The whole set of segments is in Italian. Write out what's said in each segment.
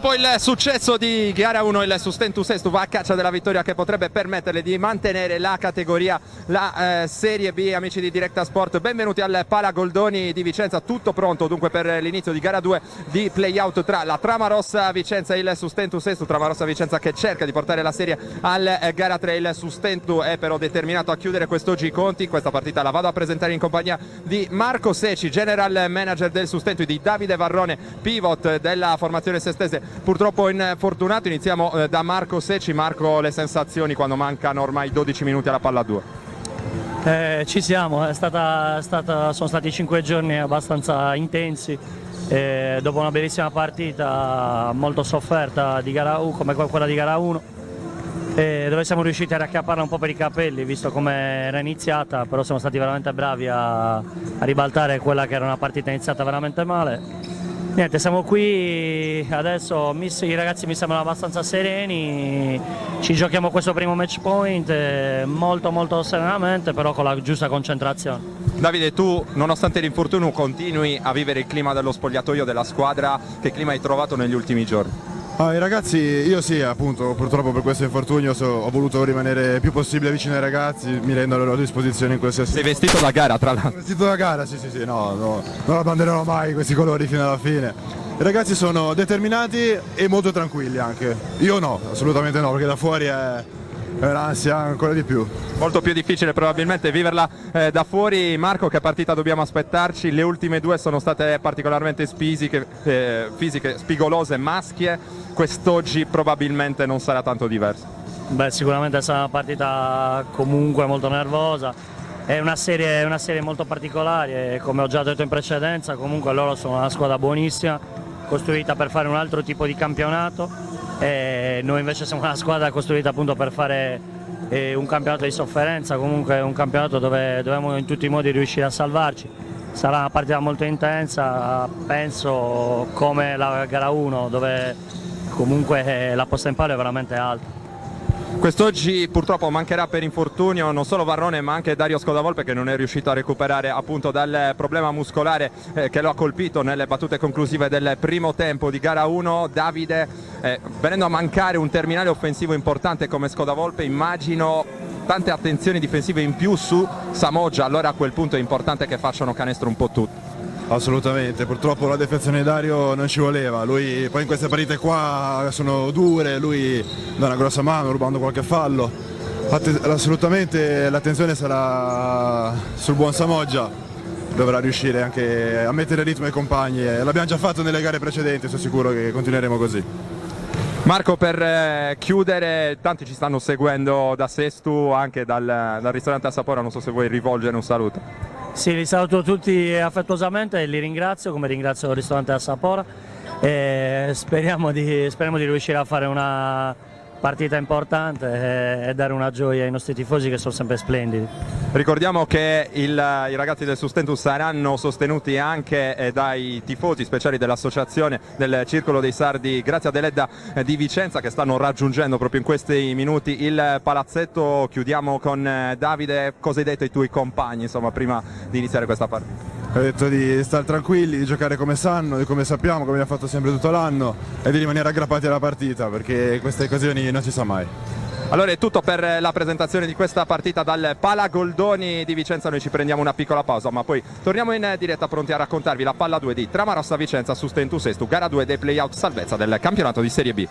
Dopo il successo di gara 1, il Sustentu Sestu va a caccia della vittoria che potrebbe permetterle di mantenere la categoria, la Serie B. Amici di Directa Sport, benvenuti al Pala Goldoni di Vicenza, tutto pronto dunque per l'inizio di gara 2 di playout tra la Tramarossa Vicenza e il Sustentu Sestu. Tramarossa Vicenza che cerca di portare la serie al gara 3, il Sustentu è però determinato a chiudere quest'oggi i conti. Questa partita la vado a presentare in compagnia di Marco Seci, general manager del Sustentu, di Davide Varrone, pivot della formazione sestese, purtroppo infortunato. Iniziamo da Marco Seci. Marco, le sensazioni quando mancano ormai 12 minuti alla palla 2? Ci siamo, sono stati 5 giorni abbastanza intensi, dopo una bellissima partita molto sofferta di gara 1, come quella di gara 1, dove siamo riusciti a racchiapparla un po' per i capelli visto come era iniziata, però siamo stati veramente bravi a ribaltare quella che era una partita iniziata veramente male. Niente, siamo qui adesso, i ragazzi mi sembrano abbastanza sereni, ci giochiamo questo primo match point molto serenamente, però con la giusta concentrazione. Davide, tu nonostante l'infortunio continui a vivere il clima dello spogliatoio della squadra, che clima hai trovato negli ultimi giorni? I ragazzi, io sì, appunto, purtroppo per quesro infortunio ho voluto rimanere il più possibile vicino ai ragazzi, mi rendo a loro disposizione in qualsiasi... Sei vestito da gara, tra l'altro? Vestito da gara, sì, no, non abbandonerò mai questi colori fino alla fine. I ragazzi sono determinati e molto tranquilli anche. Io no, assolutamente no, perché da fuori è un'ansia ancora di più. Molto più difficile probabilmente viverla da fuori. Marco, che partita dobbiamo aspettarci? Le ultime due sono state particolarmente fisiche, spigolose, maschie. Quest'oggi probabilmente non sarà tanto diverso. Beh, sicuramente sarà una partita comunque molto nervosa, è una serie molto particolare e come ho già detto in precedenza, comunque loro sono una squadra buonissima, costruita per fare un altro tipo di campionato, e noi invece siamo una squadra costruita appunto per fare un campionato di sofferenza, comunque un campionato dove dobbiamo in tutti i modi riuscire a salvarci. Sarà una partita molto intensa, penso come la gara 1, dove comunque la posta in palio è veramente alta. Quest'oggi purtroppo mancherà per infortunio non solo Varrone ma anche Dario Scodavolpe, che non è riuscito a recuperare appunto dal problema muscolare che lo ha colpito nelle battute conclusive del primo tempo di gara 1. Davide, venendo a mancare un terminale offensivo importante come Scodavolpe, immagino tante attenzioni difensive in più su Samoggia, allora a quel punto è importante che facciano canestro un po' tutti. Assolutamente, purtroppo la defezione di Dario non ci voleva, lui poi in queste partite qua sono dure, lui dà una grossa mano rubando qualche fallo. Assolutamente l'attenzione sarà sul buon Samoggia, dovrà riuscire anche a mettere ritmo ai compagni, e l'abbiamo già fatto nelle gare precedenti, sono sicuro che continueremo così. Marco, per chiudere, tanti ci stanno seguendo da Sestu, anche dal ristorante Assapora, non so se vuoi rivolgere un saluto. Sì, li saluto tutti affettuosamente e li ringrazio, come ringrazio il ristorante Assapora, e speriamo di riuscire a fare una partita importante e dare una gioia ai nostri tifosi, che sono sempre splendidi. Ricordiamo che i ragazzi del Sustentu saranno sostenuti anche dai tifosi speciali dell'associazione del Circolo dei Sardi Grazia Deledda di Vicenza, che stanno raggiungendo proprio in questi minuti il palazzetto. Chiudiamo con Davide, cosa hai detto ai tuoi compagni insomma prima di iniziare questa partita? Ho detto di stare tranquilli, di giocare come sanno, di come sappiamo, come abbiamo fatto sempre tutto l'anno, e di rimanere aggrappati alla partita, perché queste occasioni non si sa mai. Allora è tutto per la presentazione di questa partita dal Pala Goldoni di Vicenza. Noi ci prendiamo una piccola pausa, ma poi torniamo in diretta pronti a raccontarvi la palla 2 di Tramarossa Vicenza Sustentu Sestu, gara 2 dei playout salvezza del campionato di Serie B.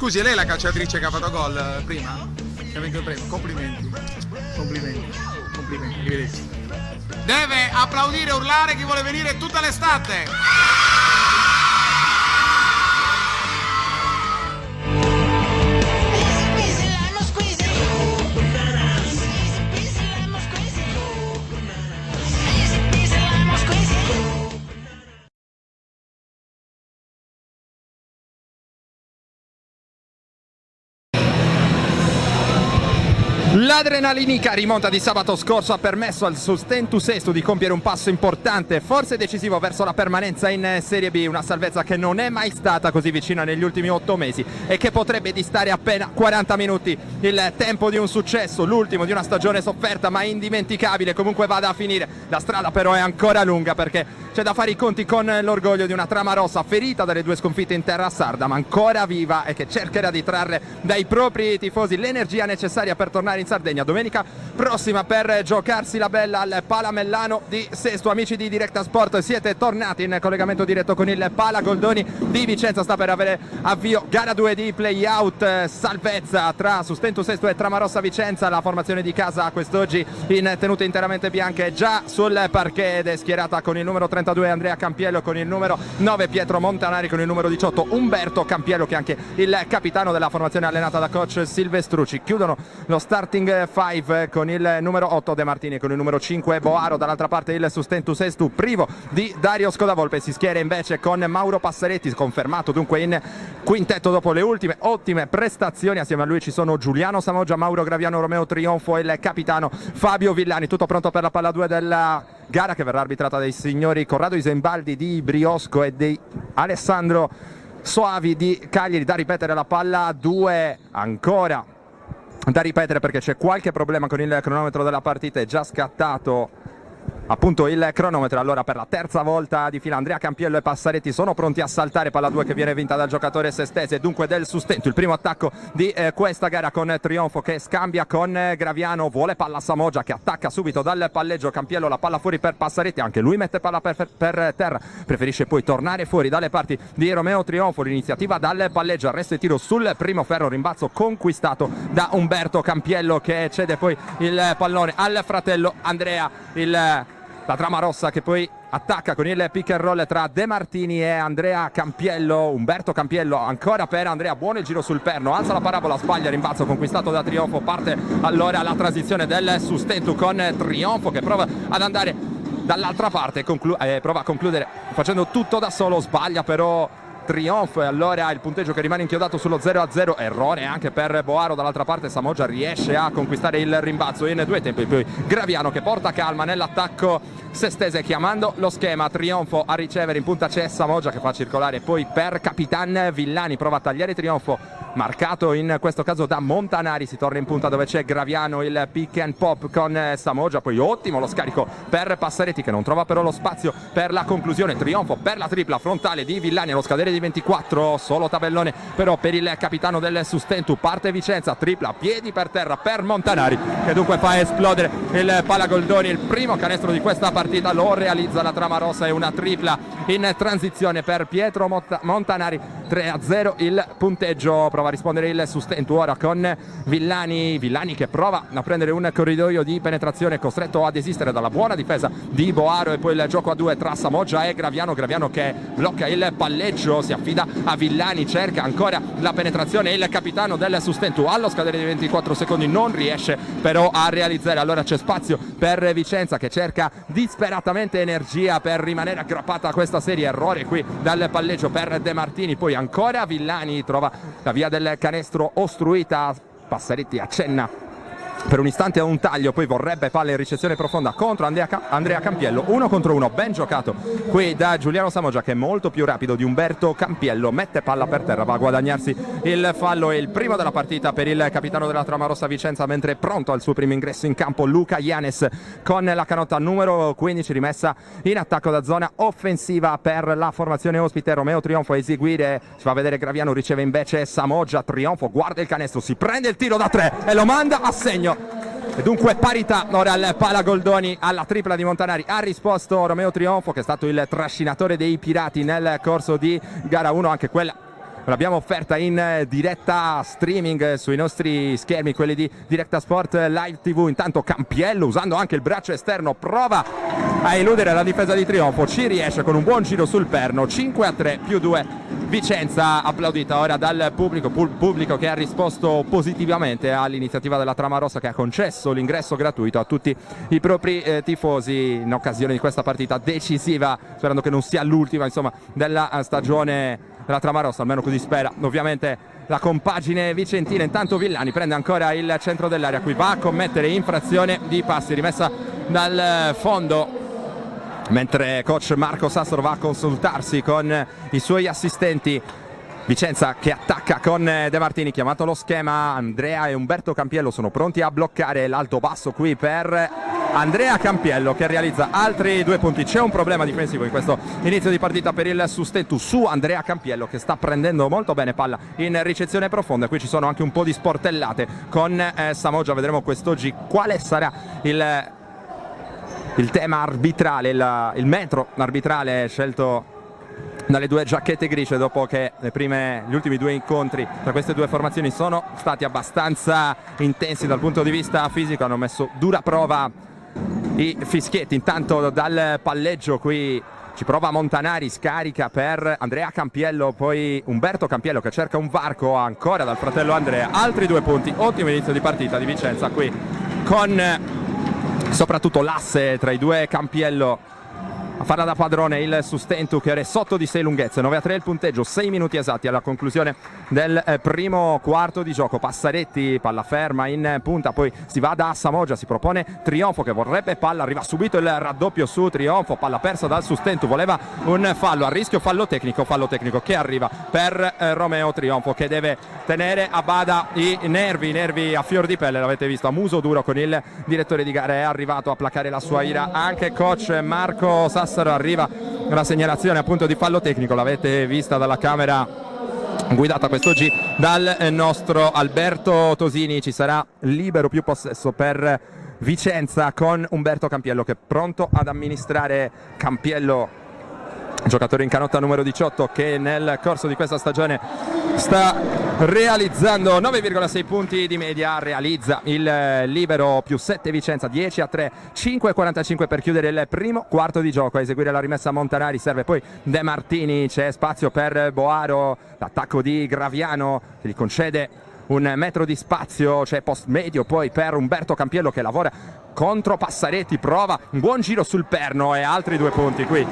Scusi, è lei la calciatrice che ha fatto gol prima? Che ha vinto il premio? Complimenti. Complimenti. Complimenti. Arrivederci. Deve applaudire e urlare chi vuole venire tutta l'estate. L'adrenalinica rimonta di sabato scorso ha permesso al Sustentus Sestu di compiere un passo importante, forse decisivo, verso la permanenza in Serie B, una salvezza che non è mai stata così vicina negli ultimi 8 mesi e che potrebbe distare appena 40 minuti. Il tempo di un successo, l'ultimo di una stagione sofferta ma indimenticabile, comunque vada a finire. La strada però è ancora lunga, perché c'è da fare i conti con l'orgoglio di una trama rossa ferita dalle 2 sconfitte in terra sarda, ma ancora viva e che cercherà di trarre dai propri tifosi l'energia necessaria per tornare in Sardegna domenica prossima per giocarsi la bella al Palamellano di Sesto. Amici di Directa Sport, siete tornati in collegamento diretto con il Pala Goldoni di Vicenza. Sta per avere avvio gara 2 di play-out, salvezza tra Sustentus Sesto e Tramarossa Vicenza. La formazione di casa quest'oggi in tenute interamente bianche già sul parquet ed è schierata con il numero 32 Andrea Campiello, con il numero 9 Pietro Montanari, con il numero 18 Umberto Campiello, che è anche il capitano della formazione allenata da coach Silvestrucci. Chiudono lo starting 5 con il numero 8 De Martini e con il numero 5 Boaro. Dall'altra parte il Sustentus Sestu privo di Dario Scodavolpe si schiera invece con Mauro Passaretti, confermato dunque in quintetto dopo le ultime ottime prestazioni. Assieme a lui ci sono Giuliano Samoggia, Mauro Graviano, Romeo Trionfo e il capitano Fabio Villani. Tutto pronto per la palla 2 della gara, che verrà arbitrata dai signori Corrado Isembaldi di Briosco e di Alessandro Soavi di Cagliari. Da ripetere la palla 2 ancora da ripetere, perché c'è qualche problema con il cronometro della partita. È già scattato appunto il cronometro. Allora, per la terza volta di fila Andrea Campiello e Passaretti sono pronti a saltare. Palla 2 che viene vinta dal giocatore sestese e dunque del Sustento. Il primo attacco di questa gara con Trionfo che scambia con Graviano, vuole palla Samoggia che attacca subito dal palleggio. Campiello, la palla fuori per Passaretti, anche lui mette palla per terra, preferisce poi tornare fuori dalle parti di Romeo Trionfo. L'iniziativa dal palleggio, arresto e tiro sul primo ferro, rimbalzo conquistato da Umberto Campiello che cede poi il pallone al fratello Andrea. La trama rossa che poi attacca con il pick and roll tra De Martini e Andrea Campiello. Umberto Campiello ancora per Andrea, buono il giro sul perno, alza la parabola, sbaglia, rimbalzo conquistato da Trionfo. Parte allora la transizione del Sustentu con Trionfo che prova ad andare dall'altra parte, prova a concludere facendo tutto da solo, sbaglia però Trionfo e allora il punteggio che rimane inchiodato sullo 0-0. Errore anche per Boaro. Dall'altra parte Samoggia riesce a conquistare il rimbalzo in 2 tempi, poi Graviano che porta calma nell'attacco sestese chiamando lo schema. Trionfo a ricevere, in punta c'è Samoggia che fa circolare poi per Capitan Villani, prova a tagliare Trionfo, marcato in questo caso da Montanari. Si torna in punta dove c'è Graviano, il pick and pop con Samoggia, poi ottimo lo scarico per Passaretti che non trova però lo spazio per la conclusione. Trionfo per la tripla frontale di Villani allo scadere di 24, solo tabellone però per il capitano del Sustentu. Parte Vicenza, tripla, piedi per terra per Montanari che dunque fa esplodere il Pala Goldoni. Il primo canestro di questa partita lo realizza la trama rossa, è una tripla in transizione per Pietro Montanari. 3-0 il punteggio. Prova a rispondere il Sustentu ora con Villani che prova a prendere un corridoio di penetrazione, costretto a desistere dalla buona difesa di Boaro, e poi il gioco a 2 tra Samoggia e Graviano che blocca il palleggio, si affida a Villani, cerca ancora la penetrazione. Il capitano del Sustentu allo scadere di 24 secondi non riesce però a realizzare. Allora c'è spazio per Vicenza che cerca disperatamente energia per rimanere aggrappata a questa serie. Errore qui dal palleggio per De Martini, poi ancora Villani trova la via del canestro ostruita. Passaretti accenna per un istante a un taglio, poi vorrebbe palla in ricezione profonda contro Andrea Campiello. 1 contro 1, ben giocato qui da Giuliano Samoggia che è molto più rapido di Umberto Campiello, mette palla per terra, va a guadagnarsi il fallo. È il primo della partita per il capitano della Trama Rossa Vicenza, mentre è pronto al suo primo ingresso in campo Luca Ianes con la canotta numero 15 rimessa in attacco da zona offensiva per la formazione ospite. Romeo Trionfo a eseguire, si fa vedere Graviano, riceve invece Samoggia. Trionfo guarda il canestro, si prende il tiro da 3 e lo manda a segno. E dunque parità ora al Pala Goldoni. Alla tripla di Montanari ha risposto Romeo Trionfo che è stato il trascinatore dei pirati nel corso di gara 1, anche quella l'abbiamo offerta in diretta streaming sui nostri schermi, quelli di Directa Sport Live TV. Intanto Campiello, usando anche il braccio esterno, prova a eludere la difesa di Trionfo, ci riesce con un buon giro sul perno. 5-3 più 2 Vicenza, applaudita ora dal pubblico che ha risposto positivamente all'iniziativa della Trama Rossa, che ha concesso l'ingresso gratuito a tutti i propri tifosi in occasione di questa partita decisiva, sperando che non sia l'ultima, insomma, della stagione della Trama Rossa, almeno così spera ovviamente la compagine vicentina. Intanto Villani prende ancora il centro dell'area, qui va a commettere infrazione di passi, rimessa dal fondo, mentre coach Marco Sassaro va a consultarsi con i suoi assistenti. Vicenza che attacca con De Martini, chiamato lo schema. Andrea e Umberto Campiello sono pronti a bloccare l'alto basso qui per Andrea Campiello, che realizza altri 2 punti. C'è un problema difensivo in questo inizio di partita per il Sustentu su Andrea Campiello, che sta prendendo molto bene palla in ricezione profonda. Qui ci sono anche un po' di sportellate con Samoggia. Vedremo quest'oggi quale sarà il tema arbitrale, il metro arbitrale scelto dalle 2 giacchette grigie, dopo che gli ultimi 2 incontri tra queste 2 formazioni sono stati abbastanza intensi dal punto di vista fisico, hanno messo dura prova i fischietti. Intanto dal palleggio qui ci prova Montanari, scarica per Andrea Campiello, poi Umberto Campiello che cerca un varco ancora dal fratello Andrea. Altri 2 punti, ottimo inizio di partita di Vicenza qui, con soprattutto l'asse tra i 2 Campiello a farla da padrone il Sustentu, che era sotto di 6 lunghezze. 9-3 il punteggio, 6 minuti esatti alla conclusione del primo quarto di gioco. Passaretti, palla ferma in punta, poi si va da Samoggia, si propone Trionfo che vorrebbe palla, arriva subito il raddoppio su Trionfo, palla persa dal Sustentu, voleva un fallo, a rischio fallo tecnico che arriva per Romeo Trionfo, che deve tenere a bada i nervi a fior di pelle, l'avete visto a muso duro con il direttore di gara. È arrivato a placare la sua ira anche coach Marco Sassaro, arriva la segnalazione appunto di fallo tecnico, l'avete vista dalla camera guidata quest'oggi dal nostro Alberto Tosini. Ci sarà libero più possesso per Vicenza con Umberto Campiello che è pronto ad amministrare. Campiello, giocatore in canotta numero 18, che nel corso di questa stagione sta realizzando 9,6 punti di media, realizza il libero più 7 Vicenza, 10-3, 5-45 per chiudere il primo quarto di gioco. A eseguire la rimessa Montanari serve poi De Martini, c'è spazio per Boaro, l'attacco di Graviano che gli concede 1 metro di spazio, c'è post medio poi per Umberto Campiello che lavora contro Passaretti, prova un buon giro sul perno e altri 2 punti qui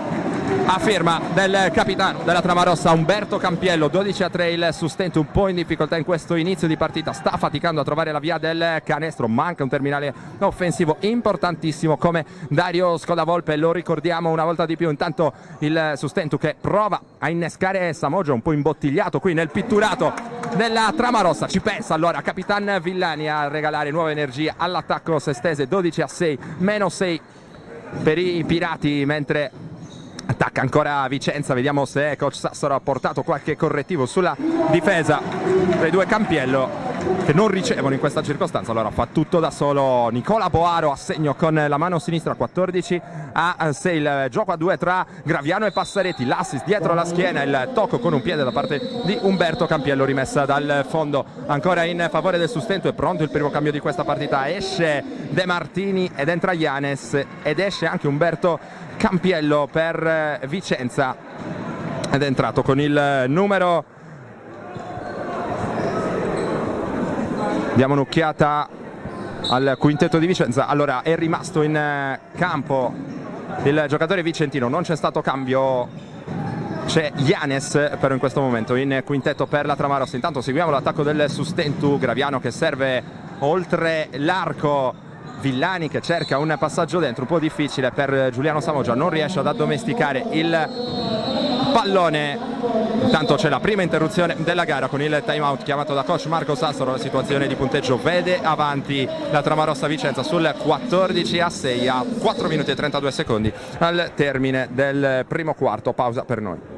a firma del capitano della Trama Rossa Umberto Campiello. 12-3 il Sustentu, un po' in difficoltà in questo inizio di partita, sta faticando a trovare la via del canestro, manca un terminale offensivo importantissimo come Dario Scodavolpe, lo ricordiamo una volta di più. Intanto il Sustentu che prova a innescare Samoggia, un po' imbottigliato qui nel pitturato della Trama Rossa. Ci pensa allora Capitan Villani a regalare nuova energia all'attacco sestese. 12-6, meno 6 per i Pirati, mentre attacca ancora Vicenza. Vediamo se coach Sassaro ha portato qualche correttivo sulla difesa dei 2 Campiello, che non ricevono in questa circostanza. Allora fa tutto da solo Nicola Boaro, a segno con la mano sinistra. 14-6 il gioco a 2 tra Graviano e Passaretti, l'assist dietro la schiena, il tocco con un piede da parte di Umberto Campiello, rimessa dal fondo ancora in favore del Sustentu. È pronto il primo cambio di questa partita, esce De Martini ed entra Ianes, ed esce anche Umberto Campiello per Vicenza, ed è entrato con il numero, diamo un'occhiata al quintetto di Vicenza. Allora è rimasto in campo il giocatore vicentino, non c'è stato cambio, c'è Ianes però in questo momento in quintetto per la Trama Rossa. Intanto seguiamo l'attacco del Sustentu, Graviano che serve oltre l'arco, Villani che cerca un passaggio dentro, un po' difficile per Giuliano Samoggia, non riesce ad addomesticare il pallone. Intanto c'è la prima interruzione della gara con il time out chiamato da coach Marco Sassaro. La situazione di punteggio vede avanti la Trama Rossa Vicenza sul 14-6 a 4 minuti e 32 secondi al termine del primo quarto. Pausa per noi.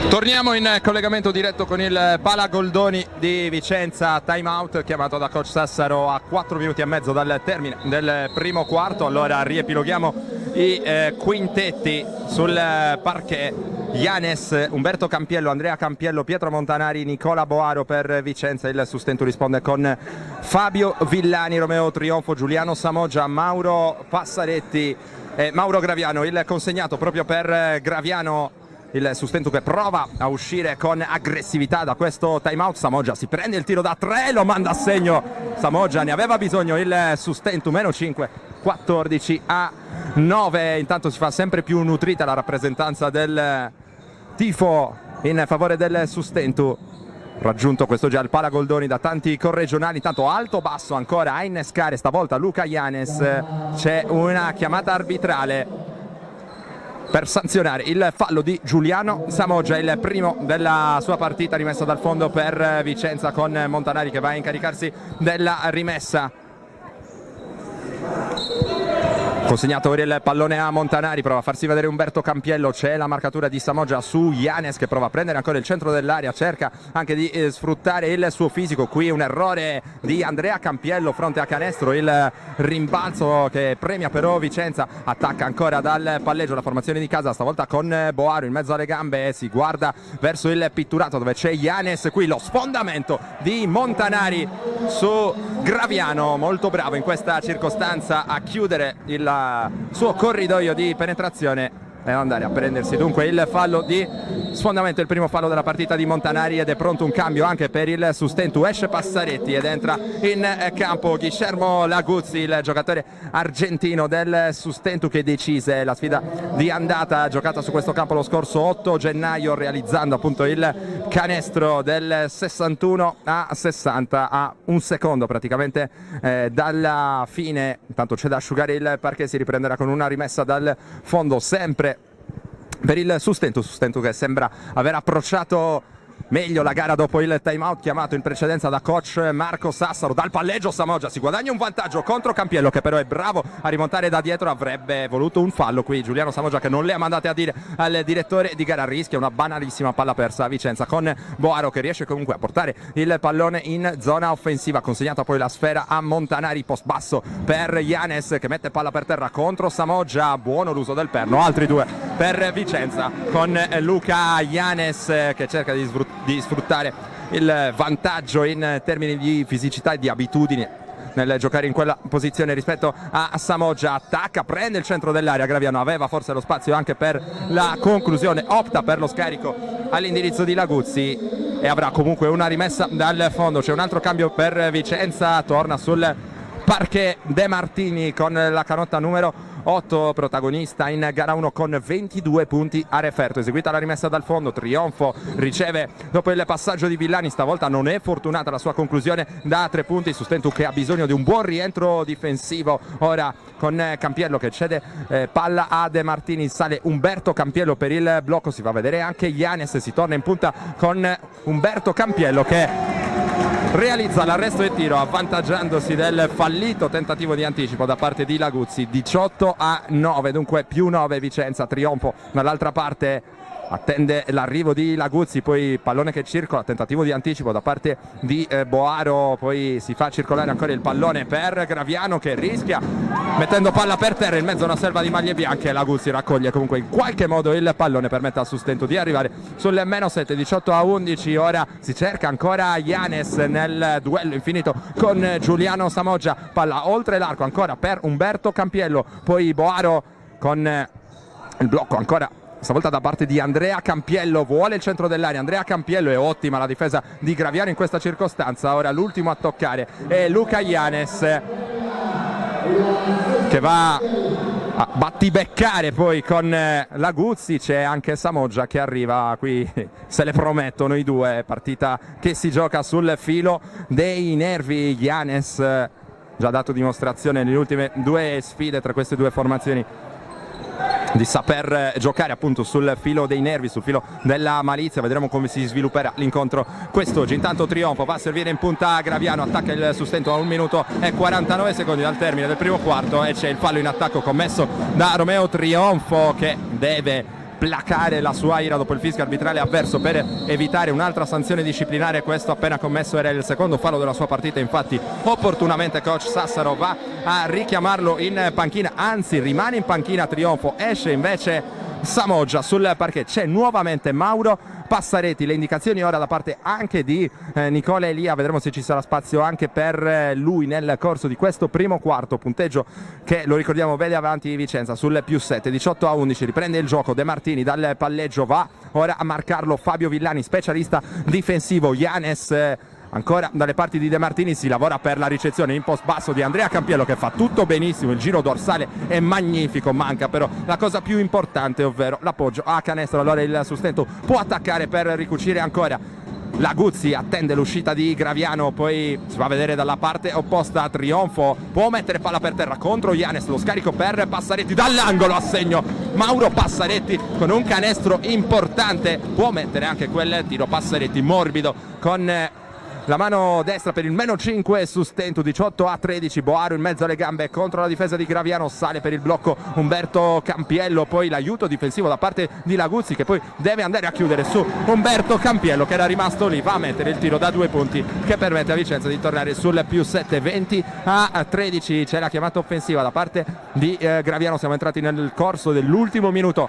Torniamo in collegamento diretto con il Pala Goldoni di Vicenza, time out chiamato da coach Sassaro a 4 minuti e mezzo dal termine del primo quarto. Allora riepiloghiamo i quintetti sul parquet. Yanes, Umberto Campiello, Andrea Campiello, Pietro Montanari, Nicola Boaro per Vicenza. Il sustento risponde con Fabio Villani, Romeo Trionfo, Giuliano Samoggia, Mauro Passaretti e Mauro Graviano. Il consegnato proprio per Graviano, il sustento che prova a uscire con aggressività da questo timeout. Samoggia si prende il tiro da 3, lo manda a segno. Samoggia ne aveva bisogno, il sustento meno 5, 14-9. Intanto si fa sempre più nutrita la rappresentanza del tifo in favore del sustento. Raggiunto questo già il Pala Goldoni da tanti corregionali. Intanto alto basso ancora a innescare stavolta Luca Yanes. C'è una chiamata arbitrale per sanzionare il fallo di Giuliano Samoggia, il primo della sua partita, rimessa dal fondo per Vicenza con Montanari che va a incaricarsi della rimessa. Consegnato ora il pallone a Montanari, prova a farsi vedere Umberto Campiello, c'è la marcatura di Samoggia su Yanes che prova a prendere ancora il centro dell'area, cerca anche di sfruttare il suo fisico. Qui un errore di Andrea Campiello fronte a canestro, il rimbalzo che premia però Vicenza. Attacca ancora dal palleggio la formazione di casa, stavolta con Boaro in mezzo alle gambe, si guarda verso il pitturato dove c'è Yanes. Qui lo sfondamento di Montanari su Graviano, molto bravo in questa circostanza a chiudere il suo corridoio di penetrazione e andare a prendersi dunque il fallo di sfondamento, il primo fallo della partita di Montanari, ed è pronto un cambio anche per il sustento. Esce Passaretti ed entra in campo Guillermo Laguzzi, il giocatore argentino del sustento che decise la sfida di andata giocata su questo campo lo scorso 8 gennaio, realizzando appunto il canestro del 61-60 a un secondo praticamente dalla fine. Intanto c'è da asciugare il parquet, si riprenderà con una rimessa dal fondo sempre per il sustento che sembra aver approcciato meglio la gara dopo il timeout chiamato in precedenza da coach Marco Sassaro. Dal palleggio Samoggia si guadagna un vantaggio contro Campiello che però è bravo a rimontare da dietro. Avrebbe voluto un fallo qui Giuliano Samoggia che non le ha mandate a dire al direttore di gara. Rischia una banalissima palla persa a Vicenza con Boaro che riesce comunque a portare il pallone in zona offensiva. Consegnata poi la sfera a Montanari, post basso per Yanes che mette palla per terra contro Samoggia. Buono l'uso del perno, altri due per Vicenza con Luca Yanes che cerca di sfruttare il vantaggio in termini di fisicità e di abitudini nel giocare in quella posizione rispetto a Samoggia. Attacca, prende il centro dell'area, Graviano aveva forse lo spazio anche per la conclusione, opta per lo scarico all'indirizzo di Laguzzi e avrà comunque una rimessa dal fondo. C'è un altro cambio per Vicenza, torna sul parquet De Martini con la canotta numero 8, protagonista in gara 1 con 22 punti a referto. Eseguita la rimessa dal fondo, Trionfo riceve dopo il passaggio di Villani, stavolta non è fortunata la sua conclusione da 3 punti. Sustento che ha bisogno di un buon rientro difensivo ora con Campiello che cede palla a De Martini, sale Umberto Campiello per il blocco, si fa vedere anche Yanes, si torna in punta con Umberto Campiello che realizza l'arresto e tiro avvantaggiandosi del fallito tentativo di anticipo da parte di Laguzzi. 18-9, dunque più 9 Vicenza. Trionfo dall'altra parte attende l'arrivo di Laguzzi, poi pallone che circola, tentativo di anticipo da parte di Boaro, poi si fa circolare ancora il pallone per Graviano che rischia mettendo palla per terra in mezzo a una selva di maglie bianche. Laguzzi raccoglie comunque in qualche modo il pallone, permette al sustento di arrivare sul meno 7, 18-11. Ora si cerca ancora Yanes nel duello infinito con Giuliano Samoggia, palla oltre l'arco ancora per Umberto Campiello, poi Boaro con il blocco ancora stavolta da parte di Andrea Campiello, vuole il centro dell'area Andrea Campiello, è ottima la difesa di Graviano in questa circostanza. Ora l'ultimo a toccare è Luca Yanes che va a battibeccare poi con Laguzzi. C'è anche Samoggia che arriva, qui se le promettono i due, partita che si gioca sul filo dei nervi. Yanes già dato dimostrazione nelle ultime due sfide tra queste due formazioni di saper giocare appunto sul filo dei nervi, sul filo della malizia. Vedremo come si svilupperà l'incontro quest'oggi. Intanto Trionfo va a servire in punta Graviano, attacca il sustento a 1 minuto e 49 secondi dal termine del primo quarto e c'è il fallo in attacco commesso da Romeo Trionfo che deve placare la sua ira dopo il fischio arbitrale avverso per evitare un'altra sanzione disciplinare. Questo appena commesso era il secondo fallo della sua partita, infatti opportunamente coach Sassaro va a richiamarlo in panchina, anzi rimane in panchina Trionfo, esce invece Samoggia. Sul parquet c'è nuovamente Mauro Passaretti, le indicazioni ora da parte anche di Nicola Elia, vedremo se ci sarà spazio anche per lui nel corso di questo primo quarto, punteggio che lo ricordiamo vede avanti Vicenza sul +7, 18-11, riprende il gioco De Martini dal palleggio, va ora a marcarlo Fabio Villani, specialista difensivo. Janes ancora dalle parti di De Martini, si lavora per la ricezione in post basso di Andrea Campiello che fa tutto benissimo, il giro dorsale è magnifico, manca però la cosa più importante, ovvero l'appoggio a canestro. Allora il sustento può attaccare per ricucire ancora. La Guzzi attende l'uscita di Graviano, poi si va a vedere dalla parte opposta. Trionfo può mettere palla per terra contro Janes, lo scarico per Passaretti dall'angolo, a segno Mauro Passaretti con un canestro importante, può mettere anche quel tiro Passaretti morbido con la mano destra per il -5 sustento, 18-13. Boaro in mezzo alle gambe contro la difesa di Graviano, sale per il blocco Umberto Campiello, poi l'aiuto difensivo da parte di Laguzzi che poi deve andare a chiudere su Umberto Campiello che era rimasto lì, va a mettere il tiro da 2 punti che permette a Vicenza di tornare sul +7, 20-13. C'è la chiamata offensiva da parte di Graviano, siamo entrati nel corso dell'ultimo minuto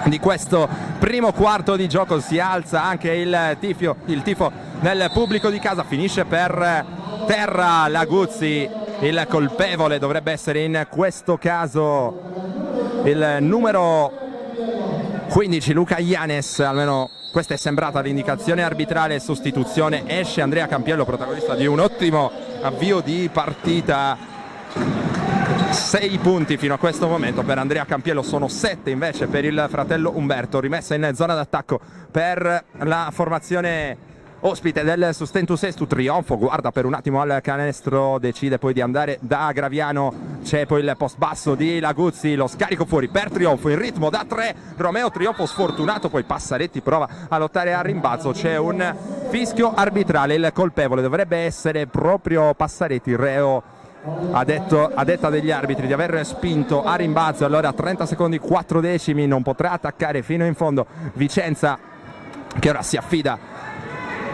di questo primo quarto di gioco, si alza anche il tifo del pubblico di casa, finisce per terra Laguzzi, il colpevole dovrebbe essere in questo caso il numero 15 Luca Janes, almeno questa è sembrata l'indicazione arbitrale. Sostituzione, esce Andrea Campiello, protagonista di un ottimo avvio di partita. 6 punti fino a questo momento per Andrea Campiello, sono 7 invece per il fratello Umberto. Rimessa in zona d'attacco per la formazione ospite del Sustentus Estu. Trionfo guarda per un attimo al canestro, decide poi di andare da Graviano, c'è poi il post basso di Laguzzi, lo scarico fuori per Trionfo in ritmo da 3. Romeo Trionfo sfortunato, poi Passaretti prova a lottare a rimbalzo, c'è un fischio arbitrale, il colpevole dovrebbe essere proprio Passaretti, reo a detta degli arbitri di aver spinto a rimbalzo. Allora 30 secondi 4 decimi, non potrà attaccare fino in fondo Vicenza che ora si affida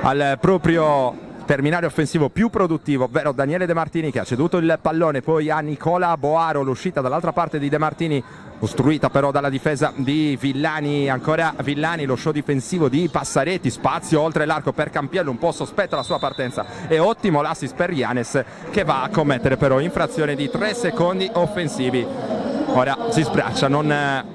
al proprio terminale offensivo più produttivo, ovvero Daniele De Martini che ha ceduto il pallone poi a Nicola Boaro, l'uscita dall'altra parte di De Martini costruita però dalla difesa di Villani, ancora Villani, lo show difensivo di Passaretti, spazio oltre l'arco per Campiello, un po' sospetta la sua partenza e ottimo l'assist per Janes che va a commettere però infrazione di 3 secondi offensivi. Ora si sbraccia, non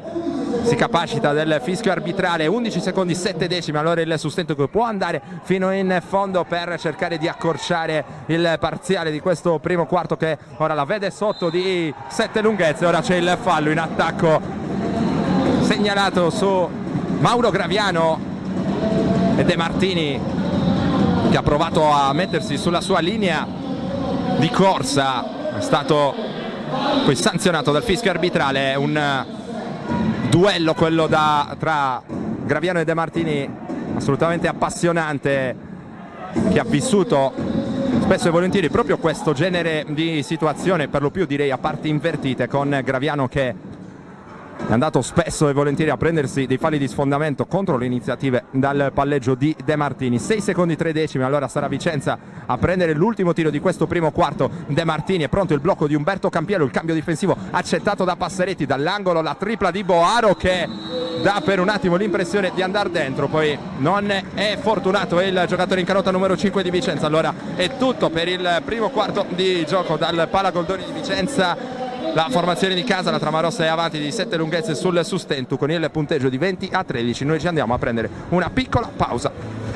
si capacita del fischio arbitrale, 11 secondi 7 decimi, allora il sustento che può andare fino in fondo per cercare di accorciare il parziale di questo primo quarto che ora la vede sotto di 7 lunghezze. Ora c'è il fallo in attacco segnalato su Mauro Graviano e De Martini che ha provato a mettersi sulla sua linea di corsa, è stato poi sanzionato dal fischio arbitrale. Un duello quello tra Graviano e De Martini assolutamente appassionante, che ha vissuto spesso e volentieri proprio questo genere di situazione, per lo più direi a parti invertite, con Graviano che è andato spesso e volentieri a prendersi dei falli di sfondamento contro le iniziative dal palleggio di De Martini. 6 secondi 3 decimi, allora sarà Vicenza a prendere l'ultimo tiro di questo primo quarto. De Martini è pronto, il blocco di Umberto Campiello, il cambio difensivo accettato da Passaretti, dall'angolo la tripla di Boaro che dà per un attimo l'impressione di andare dentro, poi non è fortunato il giocatore in canotta numero 5 di Vicenza. Allora è tutto per il primo quarto di gioco dal Pala Goldoni di Vicenza. La formazione di casa, la Tramarossa è avanti di 7 lunghezze sul sustento con il punteggio di 20-13. Noi ci andiamo a prendere una piccola pausa.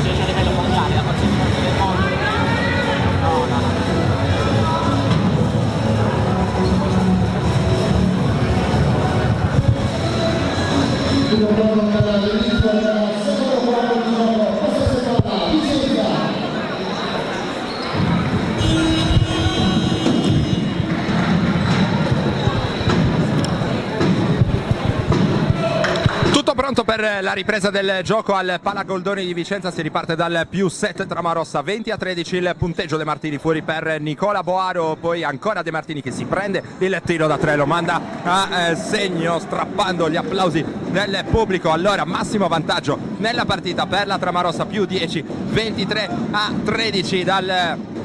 invece a livello mondiale, la parte del mondo. No, no, no. Tutto pronto per la ripresa del gioco al Pala Goldoni di Vicenza, si riparte dal +7 Tramarossa, 20-13 il punteggio. De Martini fuori per Nicola Boaro, poi ancora De Martini che si prende il tiro da tre, lo manda a segno strappando gli applausi del pubblico. Allora massimo vantaggio nella partita per la Tramarossa, +10, 23-13 dalla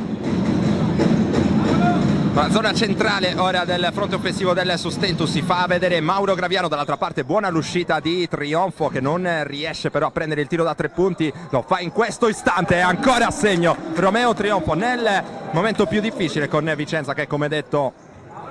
zona centrale ora del fronte offensivo del Sustentus. Si fa vedere Mauro Graviano, dall'altra parte buona l'uscita di Trionfo che non riesce però a prendere il tiro da 3 punti, lo fa in questo istante e ancora a segno Romeo Trionfo nel momento più difficile con Vicenza che, come detto,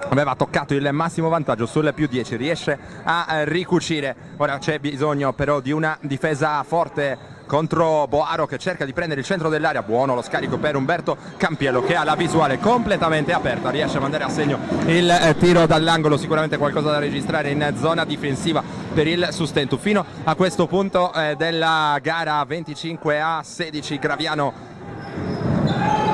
aveva toccato il massimo vantaggio sul +10, riesce a ricucire. Ora c'è bisogno però di una difesa forte contro Boaro che cerca di prendere il centro dell'area. Buono lo scarico per Umberto Campiello che ha la visuale completamente aperta, riesce a mandare a segno il tiro dall'angolo. Sicuramente qualcosa da registrare in zona difensiva per il Sustentus. Fino a questo punto della gara, 25-16 Graviano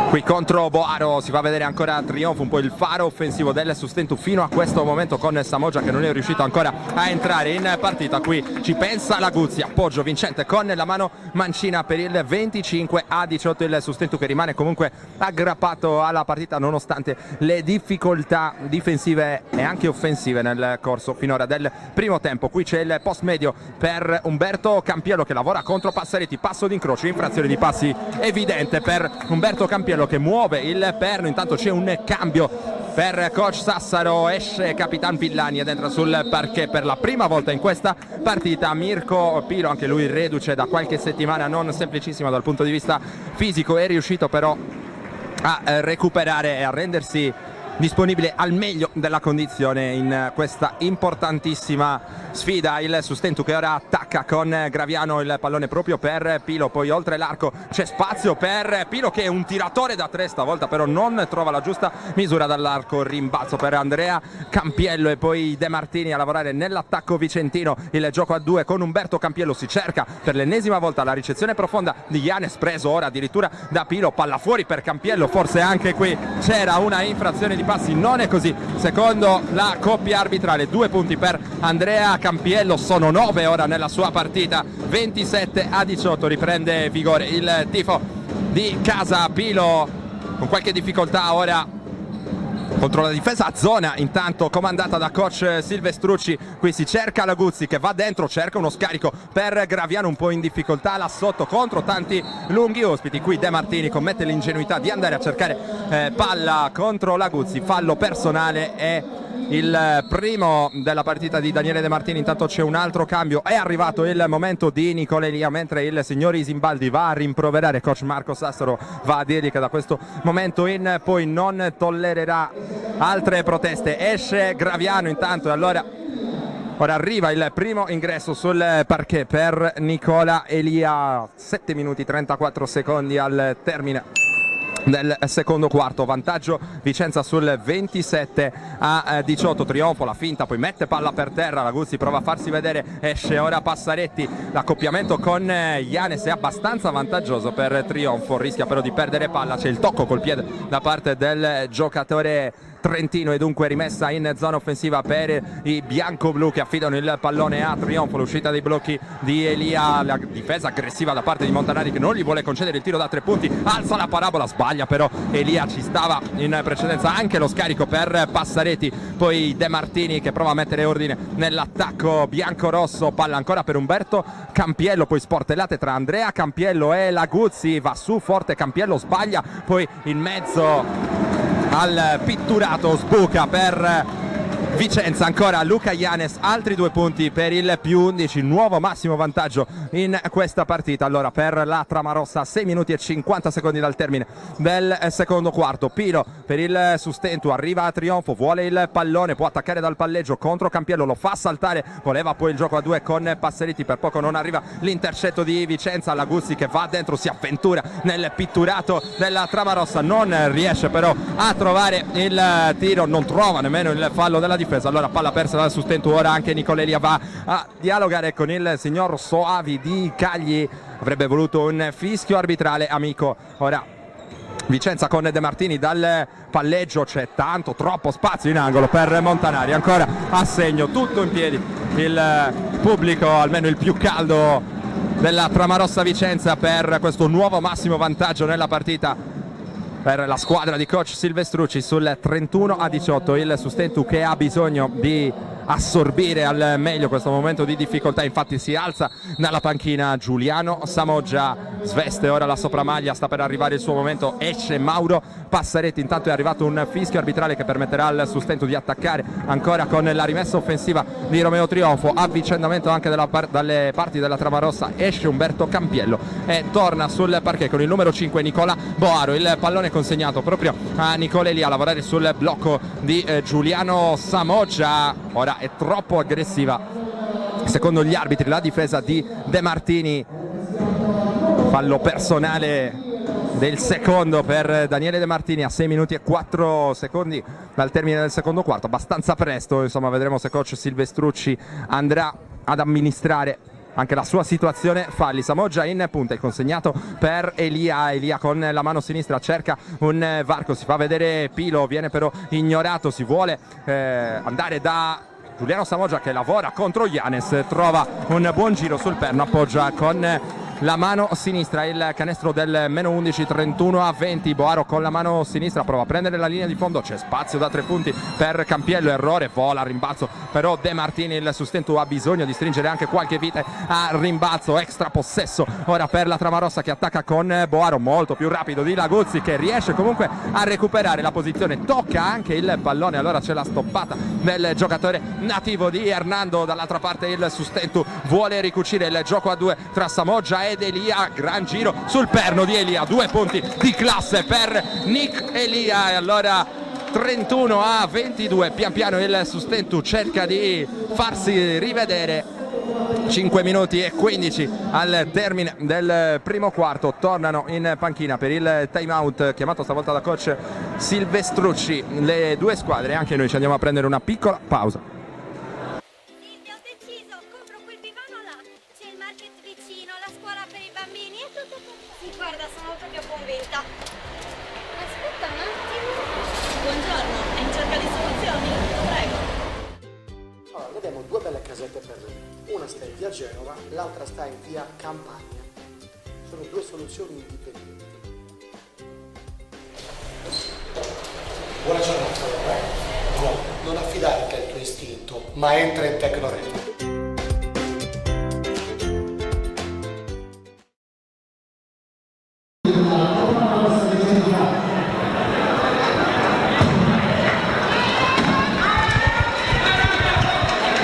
qui contro Boaro. Si fa vedere ancora Trionfo, un po' il faro offensivo del Sustentus fino a questo momento, con Samoggia che non è riuscito ancora a entrare in partita. Qui ci pensa la Guzzi, appoggio vincente con la mano mancina per il 25-18. Il Sustentus che rimane comunque aggrappato alla partita nonostante le difficoltà difensive e anche offensive nel corso finora del primo tempo. Qui c'è il post medio per Umberto Campiello che lavora contro Passaretti, passo d'incrocio, infrazione di passi evidente per Umberto Campiello che muove il perno. Intanto c'è un cambio per coach Sassaro, esce Capitan Villani ed entra sul parquet per la prima volta in questa partita Mirko Pilo, anche lui reduce da qualche settimana non semplicissima dal punto di vista fisico, è riuscito però a recuperare e a rendersi disponibile al meglio della condizione in questa importantissima sfida. Il Sustentus che ora attacca con Graviano, il pallone proprio per Pilo, poi oltre l'arco c'è spazio per Pilo che è un tiratore da 3 stavolta, però non trova la giusta misura dall'arco. Rimbalzo per Andrea Campiello e poi De Martini a lavorare nell'attacco vicentino. Il gioco a 2 con Umberto Campiello, si cerca per l'ennesima volta la ricezione profonda di Janes, preso ora addirittura da Pilo, palla fuori per Campiello, forse anche qui c'era una infrazione di passi, non è così secondo la coppia arbitrale. 2 punti per Andrea Campiello, sono 9 ora nella sua partita, 27-18, riprende vigore il tifo di casa. Pilo con qualche difficoltà ora contro la difesa a zona, intanto comandata da coach Silvestrucci. Qui si cerca la Guzzi che va dentro, cerca uno scarico per Graviano un po' in difficoltà là sotto contro tanti lunghi ospiti. Qui De Martini commette l'ingenuità di andare a cercare palla contro la Guzzi, fallo personale e il primo della partita di Daniele De Martini. Intanto c'è un altro cambio, è arrivato il momento di Nicola Elia, mentre il signor Isimbaldi va a rimproverare coach Marco Sassaro, va a dirgli che da questo momento in poi non tollererà altre proteste. Esce Graviano intanto e allora ora arriva il primo ingresso sul parquet per Nicola Elia. 7 minuti 34 secondi al termine del secondo quarto, vantaggio Vicenza sul 27-18. Trionfo, la finta, poi mette palla per terra, la Guzzi prova a farsi vedere, esce ora Passaretti, l'accoppiamento con Janes è abbastanza vantaggioso per Trionfo, rischia però di perdere palla, c'è il tocco col piede da parte del giocatore trentino e dunque rimessa in zona offensiva per i bianco-blu che affidano il pallone a Trionfo. L'uscita dei blocchi di Elia, la difesa aggressiva da parte di Montanari che non gli vuole concedere il tiro da 3 punti, alza la parabola, sbaglia però Elia, ci stava in precedenza anche lo scarico per Passaretti, poi De Martini che prova a mettere ordine nell'attacco bianco-rosso, palla ancora per Umberto Campiello, poi sportellate tra Andrea Campiello e la Guzzi, va su forte Campiello, sbaglia, poi in mezzo al pitturato sbuca per Vicenza. Ancora Luca Yanes, altri 2 punti per il +11, nuovo massimo vantaggio in questa partita. Allora per la Tramarossa, 6 minuti e 50 secondi dal termine del secondo quarto. Pilo per il sustento, arriva a trionfo, vuole il pallone, può attaccare dal palleggio contro Campiello, lo fa saltare, voleva poi il gioco a 2 con Passeretti, per poco non arriva l'intercetto di Vicenza. Laguzzi che va dentro, si avventura nel pitturato della Tramarossa, non riesce però a trovare il tiro, non trova nemmeno il fallo della difesa. Allora palla persa dal sustento, ora anche Nicolelia va a dialogare con il signor Soavi di Cagli, avrebbe voluto un fischio arbitrale amico. Ora Vicenza con De Martini dal palleggio, c'è tanto, troppo spazio in angolo per Montanari, ancora a segno, tutto in piedi il pubblico, almeno il più caldo della Tramarossa Vicenza, per questo nuovo massimo vantaggio nella partita per la squadra di coach Silvestrucci sul 31-18. Il Sustentu che ha bisogno di assorbire al meglio questo momento di difficoltà, infatti si alza dalla panchina Giuliano Samoggia, sveste ora la sopramaglia, sta per arrivare il suo momento, esce Mauro Passaretti. Intanto è arrivato un fischio arbitrale che permetterà al Sustentu di attaccare ancora con la rimessa offensiva di Romeo Trionfo. Avvicendamento anche dalle parti della Tramarossa, esce Umberto Campiello e torna sul parquet con il numero 5 Nicola Boaro. Il pallone consegnato proprio a Nicoleli a lavorare sul blocco di Giuliano Samoggia. Ora è troppo aggressiva secondo gli arbitri la difesa di De Martini, fallo personale del secondo per Daniele De Martini a 6 minuti e 4 secondi dal termine del secondo quarto, abbastanza presto, insomma vedremo se coach Silvestrucci andrà ad amministrare anche la sua situazione. Falli, Samoggia in punta, il consegnato per Elia con la mano sinistra cerca un varco, si fa vedere Pilo, viene però ignorato, si vuole andare da Giuliano Samoggia che lavora contro Yanes, trova un buon giro sul perno, appoggia con la mano sinistra il canestro del -11, 31-20. Boaro con la mano sinistra prova a prendere la linea di fondo, c'è spazio da 3 punti per Campiello, errore, vola, rimbalzo però De Martini. Il Sustentu ha bisogno di stringere anche qualche vite a rimbalzo, extra possesso ora per la Tramarossa che attacca con Boaro, molto più rapido di Laguzzi che riesce comunque a recuperare la posizione, tocca anche il pallone, allora c'è la stoppata del giocatore nativo di Hernando. Dall'altra parte il Sustentu vuole ricucire il gioco a 2 tra Samoggia ed Elia, gran giro sul perno di Elia, 2 punti di classe per Nick Elia e allora 31-22. Pian piano il Sustentu cerca di farsi rivedere, 5 minuti e 15 al termine del primo quarto, tornano in panchina per il time out chiamato stavolta da coach Silvestrucci le due squadre, anche noi ci andiamo a prendere una piccola pausa. Guarda, sono proprio convinta. Aspetta un attimo. Buongiorno, è in cerca di soluzioni? Prego. Allora, vediamo 2 belle casette per lui. Una sta in via Genova, l'altra sta in via Campagna. Sono 2 soluzioni indipendenti. Buona giornata, no, non affidarti al tuo istinto, ma entra in Tecnored.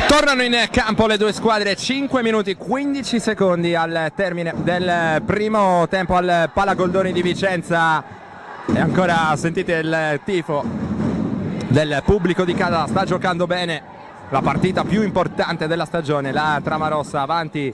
Tornano in campo le due squadre, 5 minuti 15 secondi al termine del primo tempo al Palagoldoni di Vicenza e ancora sentite il tifo del pubblico di casa, sta giocando bene la partita più importante della stagione, la Tramarossa avanti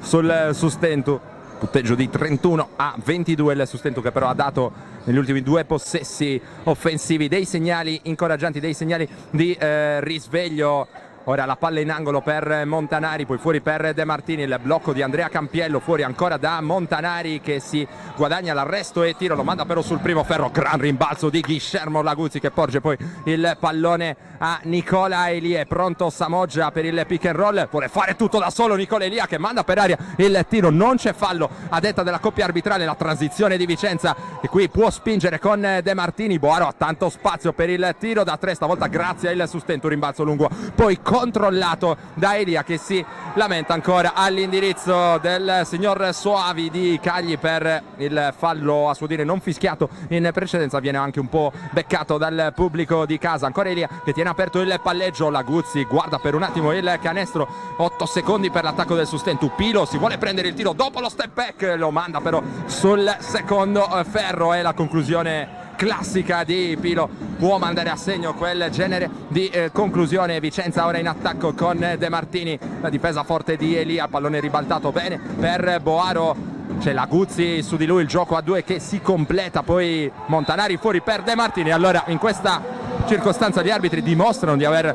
sul Sustentu, punteggio di 31-22, il Sustentu che però ha dato negli ultimi 2 possessi offensivi dei segnali incoraggianti, dei segnali di risveglio. Ora la palla in angolo per Montanari, poi fuori per De Martini, il blocco di Andrea Campiello, fuori ancora da Montanari che si guadagna l'arresto e tiro, lo manda però sul primo ferro, gran rimbalzo di Guillermo Laguzzi che porge poi il pallone a Nicola Elia, pronto Samoggia per il pick and roll, vuole fare tutto da solo Nicola Elia che manda per aria il tiro, non c'è fallo a detta della coppia arbitrale, la transizione di Vicenza e qui può spingere con De Martini. Boaro ha tanto spazio per il tiro da 3, stavolta grazie al Sustentu, rimbalzo lungo, poi controllato da Elia, che si lamenta ancora all'indirizzo del signor Soavi di Cagli per il fallo a suo dire non fischiato in precedenza. Viene anche un po' beccato dal pubblico di casa. Ancora Elia che tiene aperto il palleggio, la Guzzi guarda per un attimo il canestro, 8 secondi per l'attacco del Sustentu. Pilo si vuole prendere il tiro dopo lo step back, lo manda però sul secondo ferro, e la conclusione classica di Pilo può mandare a segno quel genere di conclusione. Vicenza ora in attacco con De Martini, la difesa forte di Elia, pallone ribaltato bene per Boaro, c'è la Guzzi su di lui, il gioco a due che si completa, poi Montanari fuori per De Martini. Allora in questa circostanza gli arbitri dimostrano di aver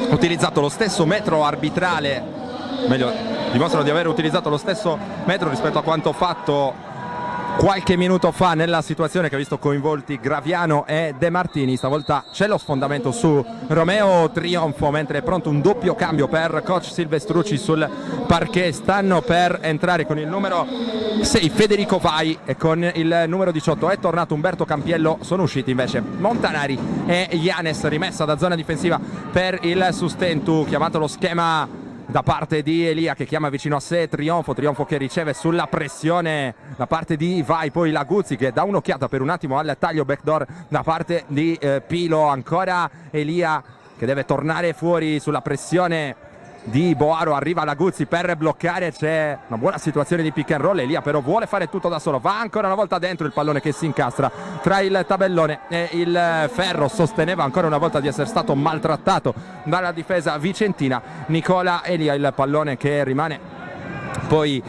utilizzato lo stesso metro arbitrale, meglio dimostrano di aver utilizzato lo stesso metro rispetto a quanto fatto qualche minuto fa nella situazione che ha visto coinvolti Graviano e De Martini. Stavolta c'è lo sfondamento su Romeo Trionfo, mentre è pronto un doppio cambio per coach Silvestrucci sul parquet. Stanno per entrare con il numero 6 Federico Vai e con il numero 18 è tornato Umberto Campiello. Sono usciti invece Montanari e Ianes, rimessa da zona difensiva per il Sustentu. Chiamato lo schema da parte di Elia che chiama vicino a sé Trionfo che riceve sulla pressione da parte di Vai, poi la Guzzi che dà un'occhiata per un attimo al taglio backdoor da parte di Pilo. Ancora Elia che deve tornare fuori sulla pressione di Boaro, arriva la Guzzi per bloccare, c'è una buona situazione di pick and roll. Elia però vuole fare tutto da solo, va ancora una volta dentro, il pallone che si incastra tra il tabellone e il ferro. Sosteneva ancora una volta di essere stato maltrattato dalla difesa vicentina Nicola Elia, il pallone che rimane poi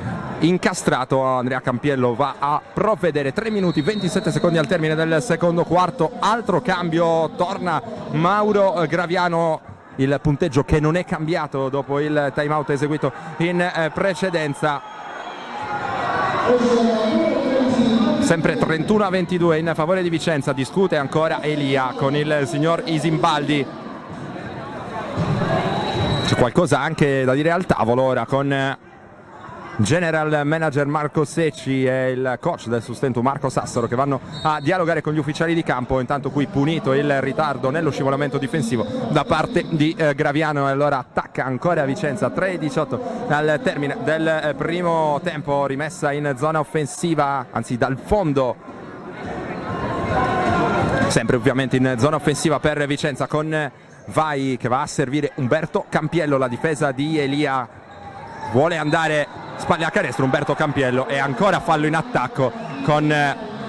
incastrato. Andrea Campiello va a provvedere. 3 minuti 27 secondi al termine del secondo quarto, altro cambio, torna Mauro Graviano. Il punteggio che non è cambiato dopo il time out eseguito in precedenza, sempre 31-22 in favore di Vicenza. Discute ancora Elia con il signor Isimbaldi. C'è qualcosa anche da dire al tavolo ora con general manager Marco Secci e il coach del Sustentu Marco Sassaro che vanno a dialogare con gli ufficiali di campo. Intanto qui punito il ritardo nello scivolamento difensivo da parte di Graviano, e allora attacca ancora Vicenza. 3-18 al termine del primo tempo, rimessa in zona offensiva, anzi dal fondo, sempre ovviamente in zona offensiva per Vicenza con Vai che va a servire Umberto Campiello. La difesa di Elia vuole andare spalle a canestro, Umberto Campiello, e ancora fallo in attacco con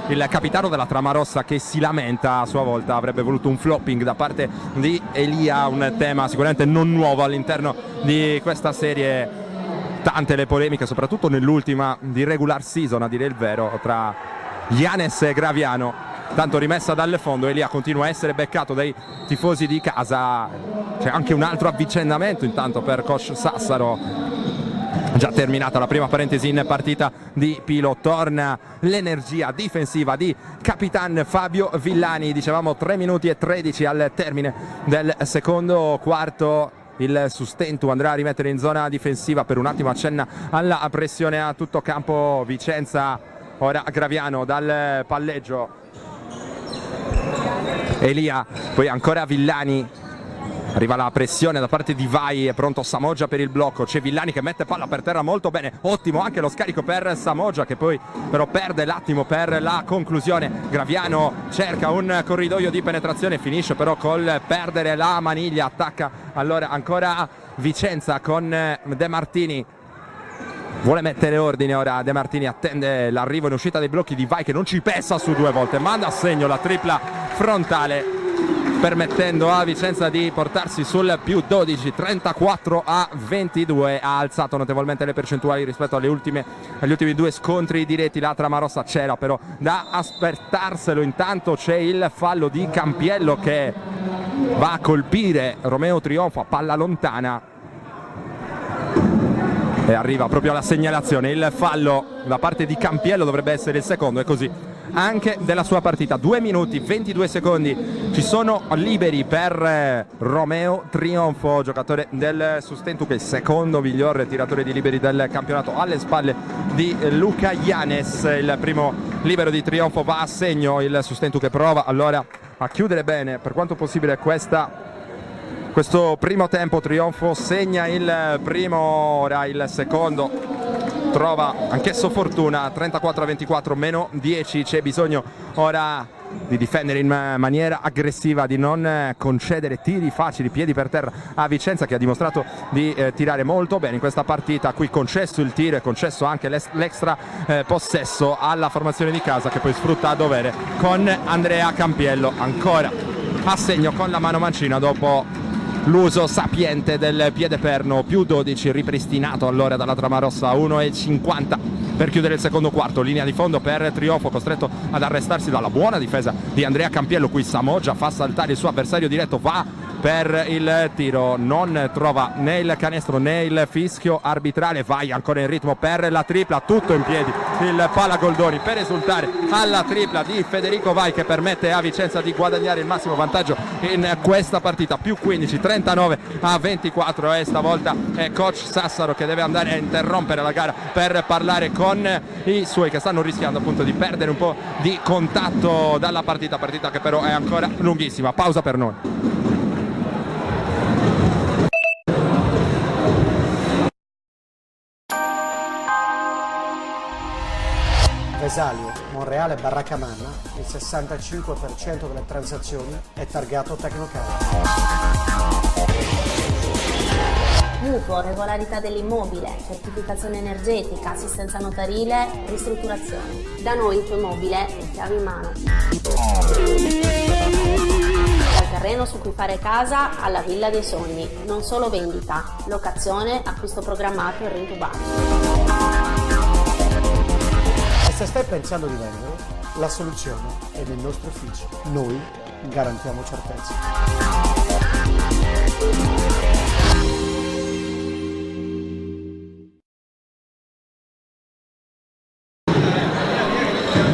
il capitano della Trama Rossa che si lamenta a sua volta. Avrebbe voluto un flopping da parte di Elia, un tema sicuramente non nuovo all'interno di questa serie. Tante le polemiche, soprattutto nell'ultima di regular season a dire il vero, tra Ianes e Graviano. Tanto rimessa dal fondo, Elia continua a essere beccato dai tifosi di casa. C'è anche un altro avvicendamento intanto per coach Sassaro. Già terminata la prima parentesi in partita di Pilo, torna l'energia difensiva di Capitan Fabio Villani. Dicevamo 3 minuti e 13 al termine del secondo quarto. Il Sustentu andrà a rimettere in zona difensiva, per un attimo accenna alla pressione a tutto campo Vicenza. Ora Graviano dal palleggio, Elia, poi ancora Villani. Arriva la pressione da parte di Vai, è pronto Samoggia per il blocco, c'è Villani che mette palla per terra molto bene, ottimo anche lo scarico per Samoggia che poi però perde l'attimo per la conclusione. Graviano cerca un corridoio di penetrazione, finisce però col perdere la maniglia. Attacca allora ancora Vicenza con De Martini, vuole mettere ordine ora De Martini, attende l'arrivo in uscita dei blocchi di Vai che non ci pesa su 2 volte, manda a segno la tripla frontale permettendo a Vicenza di portarsi sul più 12, 34-22. Ha alzato notevolmente le percentuali rispetto agli ultimi 2 scontri diretti. La Trama Rossa c'era però da aspettarselo. Intanto c'è il fallo di Campiello che va a colpire Romeo Trionfo a palla lontana e arriva proprio alla segnalazione. Il fallo da parte di Campiello dovrebbe essere il secondo e così anche della sua partita. 2 minuti 22 secondi ci sono liberi per Romeo Trionfo, giocatore del Sustentu che è il secondo miglior tiratore di liberi del campionato, alle spalle di Luca Ianes. Il primo libero di Trionfo va a segno. Il Sustentu che prova allora a chiudere bene per quanto possibile questa questo primo tempo. Trionfo segna il primo, ora il secondo trova anch'esso fortuna. 34-24, meno 10, c'è bisogno ora di difendere in maniera aggressiva, di non concedere tiri facili, piedi per terra a Vicenza, che ha dimostrato di tirare molto bene in questa partita. Qui concesso il tiro e concesso anche l'extra possesso alla formazione di casa, che poi sfrutta a dovere con Andrea Campiello, ancora a segno con la mano mancina dopo l'uso sapiente del piede perno. Più 12 ripristinato allora dalla Trama Rossa. 1:50 per chiudere il secondo quarto. Linea di fondo per Trionfo, costretto ad arrestarsi dalla buona difesa di Andrea Campiello. Qui Samoggia fa saltare il suo avversario diretto, va per il tiro, non trova né il canestro né il fischio arbitrale. Vai ancora in ritmo per la tripla, tutto in piedi il Pala Goldoni per esultare alla tripla di Federico Vai, che permette a Vicenza di guadagnare il massimo vantaggio in questa partita. Più 15, 39-24, e stavolta è coach Sassaro che deve andare a interrompere la gara per parlare con i suoi, che stanno rischiando appunto di perdere un po' di contatto dalla partita che però è ancora lunghissima. Pausa per noi. Vesalio, Monreale, Barracamana, il 65% delle transazioni è targato Tecnocard. Mutuo, regolarità dell'immobile, certificazione energetica, assistenza notarile, ristrutturazione. Da noi il tuo immobile è chiave in mano. Dal terreno su cui fare casa alla villa dei sogni. Non solo vendita, locazione, acquisto programmato e rintubato. E se stai pensando di vendere, la soluzione è nel nostro ufficio. Noi garantiamo certezza.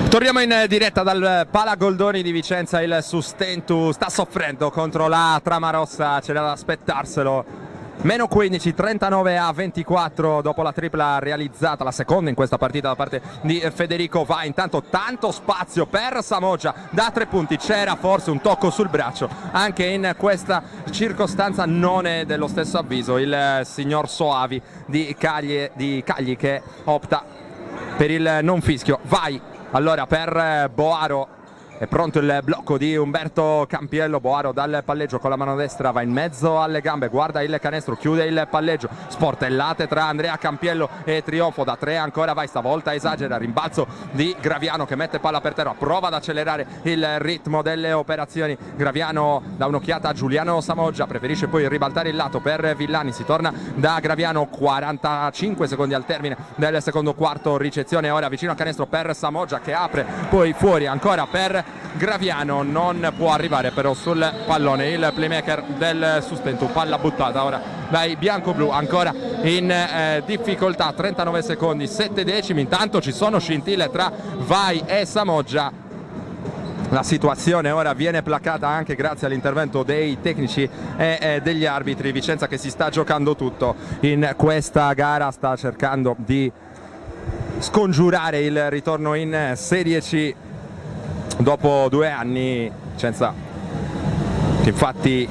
Torniamo in diretta dal Pala Goldoni di Vicenza. Il Sustentu sta soffrendo contro la Trama Rossa, c'era da aspettarselo. Meno 15, 39-24 dopo la tripla realizzata, la seconda in questa partita da parte di Federico Vai. Intanto tanto spazio per Samoggia da 3 punti, c'era forse un tocco sul braccio anche in questa circostanza, non è dello stesso avviso il signor Soavi di Cagli che opta per il non fischio. Vai allora per Boaro, è pronto il blocco di Umberto Campiello. Boaro dal palleggio con la mano destra, va in mezzo alle gambe, guarda il canestro, chiude il palleggio, sportellate tra Andrea Campiello e Trionfo. Da 3 ancora Vai, stavolta esagera, rimbalzo di Graviano che mette palla per terra, prova ad accelerare il ritmo delle operazioni. Graviano dà un'occhiata a Giuliano Samoggia, preferisce poi ribaltare il lato per Villani, si torna da Graviano. 45 secondi al termine del secondo quarto, ricezione ora vicino al canestro per Samoggia che apre, poi fuori ancora per Graviano, non può arrivare però sul pallone il playmaker del Sustentu. Palla buttata ora dai bianco-blu, ancora in difficoltà. 39 secondi, 7 decimi. Intanto ci sono scintille tra Vai e Samoggia. La situazione ora viene placata anche grazie all'intervento dei tecnici e degli arbitri. Vicenza che si sta giocando tutto in questa gara, sta cercando di scongiurare il ritorno in Serie C dopo 2 anni. Vicenza che infatti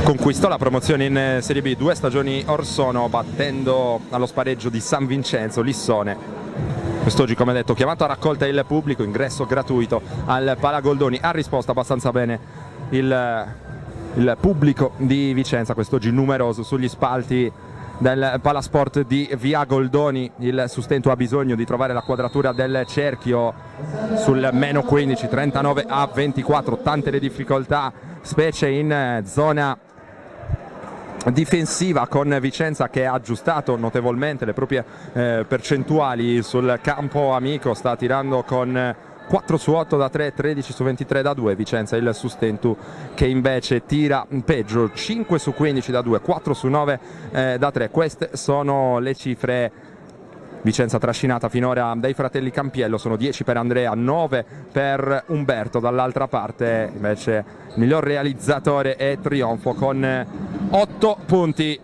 conquistò la promozione in Serie B 2 stagioni or sono, battendo allo spareggio di San Vincenzo Lissone. Quest'oggi, come detto, chiamato a raccolta il pubblico, ingresso gratuito al Pala Goldoni. Ha risposto abbastanza bene il pubblico di Vicenza, quest'oggi numeroso sugli spalti del Palasport di Via Goldoni. Il Sustentu ha bisogno di trovare la quadratura del cerchio sul meno 15, 39-24, tante le difficoltà, specie in zona difensiva, con Vicenza che ha aggiustato notevolmente le proprie percentuali sul campo amico, sta tirando con 4 su 8 da 3, 13 su 23 da 2. Vicenza il Sustentu che invece tira peggio, 5 su 15 da 2, 4 su 9 da 3. Queste sono le cifre. Vicenza trascinata finora dai fratelli Campiello, sono 10 per Andrea, 9 per Umberto. Dall'altra parte invece il miglior realizzatore è Trionfo con 8 punti.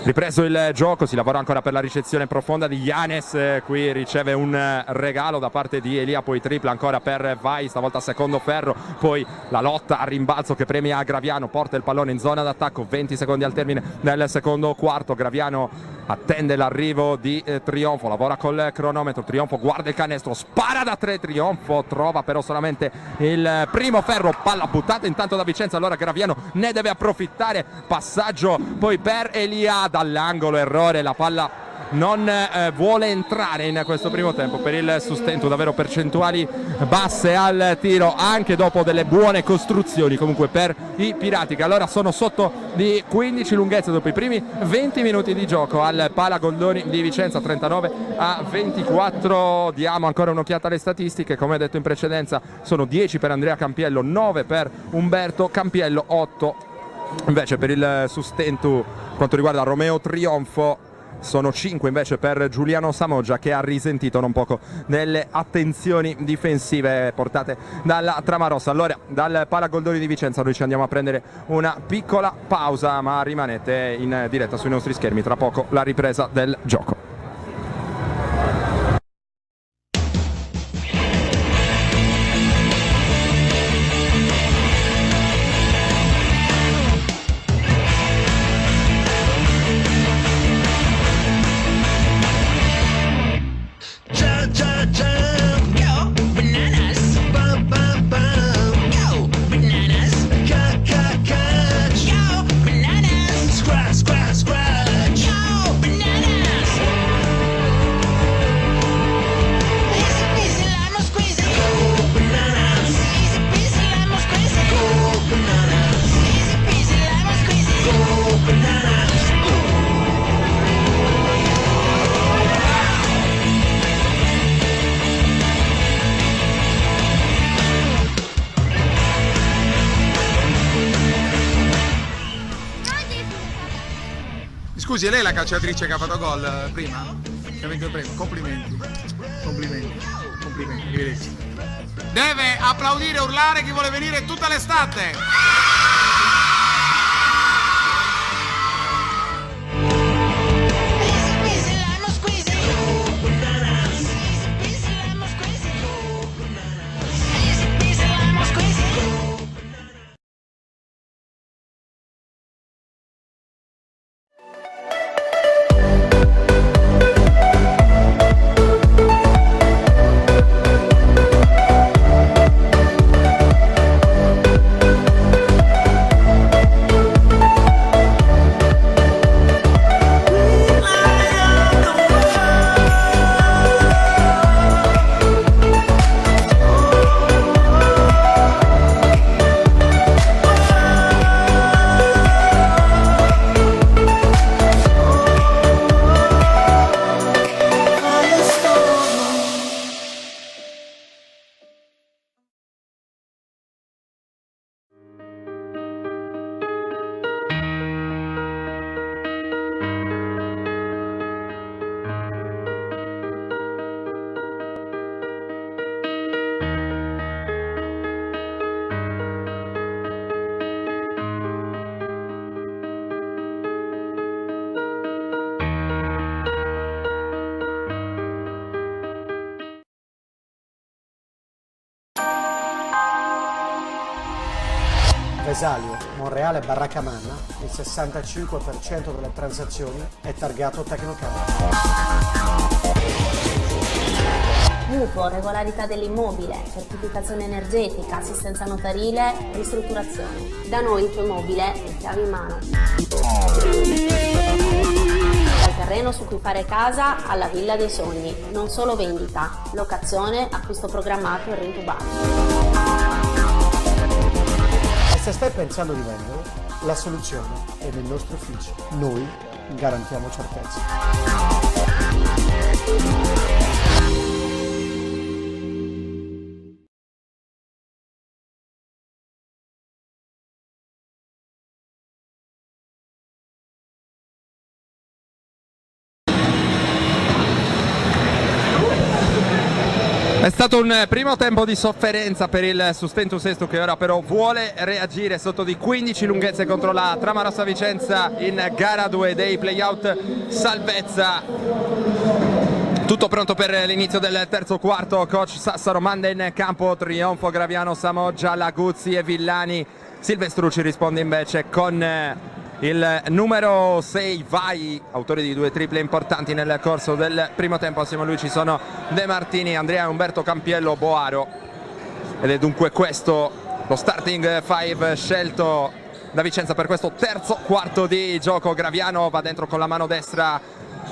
Ripreso il gioco, si lavora ancora per la ricezione profonda di Yanes, qui riceve un regalo da parte di Elia, poi tripla ancora per Vai, stavolta secondo ferro, poi la lotta a rimbalzo che premia Graviano, porta il pallone in zona d'attacco, 20 secondi al termine del secondo quarto, Graviano attende l'arrivo di Trionfo, lavora col cronometro, Trionfo guarda il canestro, spara da 3, Trionfo trova però solamente il primo ferro, palla buttata intanto da Vicenza, allora Graviano ne deve approfittare, passaggio poi per Elia dall'angolo, errore, la palla non vuole entrare in questo primo tempo per il Sustento, davvero percentuali basse al tiro anche dopo delle buone costruzioni comunque per i Pirati, che allora sono sotto di 15 lunghezze dopo i primi 20 minuti di gioco al Pala Goldoni di Vicenza, 39-24. Diamo ancora un'occhiata alle statistiche, come detto in precedenza sono 10 per Andrea Campiello, 9 per Umberto Campiello, 8 invece per il Sustento. Quanto riguarda Romeo Trionfo sono 5 invece per Giuliano Samoggia, che ha risentito non poco delle attenzioni difensive portate dalla trama rossa. Allora dal Pala Goldoni di Vicenza noi ci andiamo a prendere una piccola pausa, ma rimanete in diretta sui nostri schermi, tra poco la ripresa del gioco. Scusi, è lei la calciatrice che ha fatto gol prima? Che ha vinto il premio? Complimenti. Complimenti. Complimenti. Arrivederci. Deve applaudire e urlare chi vuole venire tutta l'estate. Vesalio, Monreale, Barracamana, il 65% delle transazioni è targato Tecnocard. Mutuo, regolarità dell'immobile, certificazione energetica, assistenza notarile, ristrutturazione. Da noi il tuo immobile è chiave in mano. Dal terreno su cui fare casa alla villa dei sogni, non solo vendita, locazione, acquisto programmato e rintubato. E se stai pensando di vendere, la soluzione è nel nostro ufficio. Noi garantiamo certezza. È stato un primo tempo di sofferenza per il Sustentus Sesto, che ora però vuole reagire sotto di 15 lunghezze contro la Tramarossa Vicenza in gara 2 dei playout salvezza. Tutto pronto per l'inizio del terzo quarto. Coach Sassaro manda in campo trionfo Graviano, Samoggia, Laguzzi e Villani. Silvestrucci risponde invece con il numero 6 Vai, autore di 2 triple importanti nel corso del primo tempo. Assieme a lui ci sono De Martini, Andrea, Umberto Campiello, Boaro. Ed è dunque questo lo starting 5 scelto da Vicenza per questo terzo quarto di gioco. Graviano va dentro con la mano destra,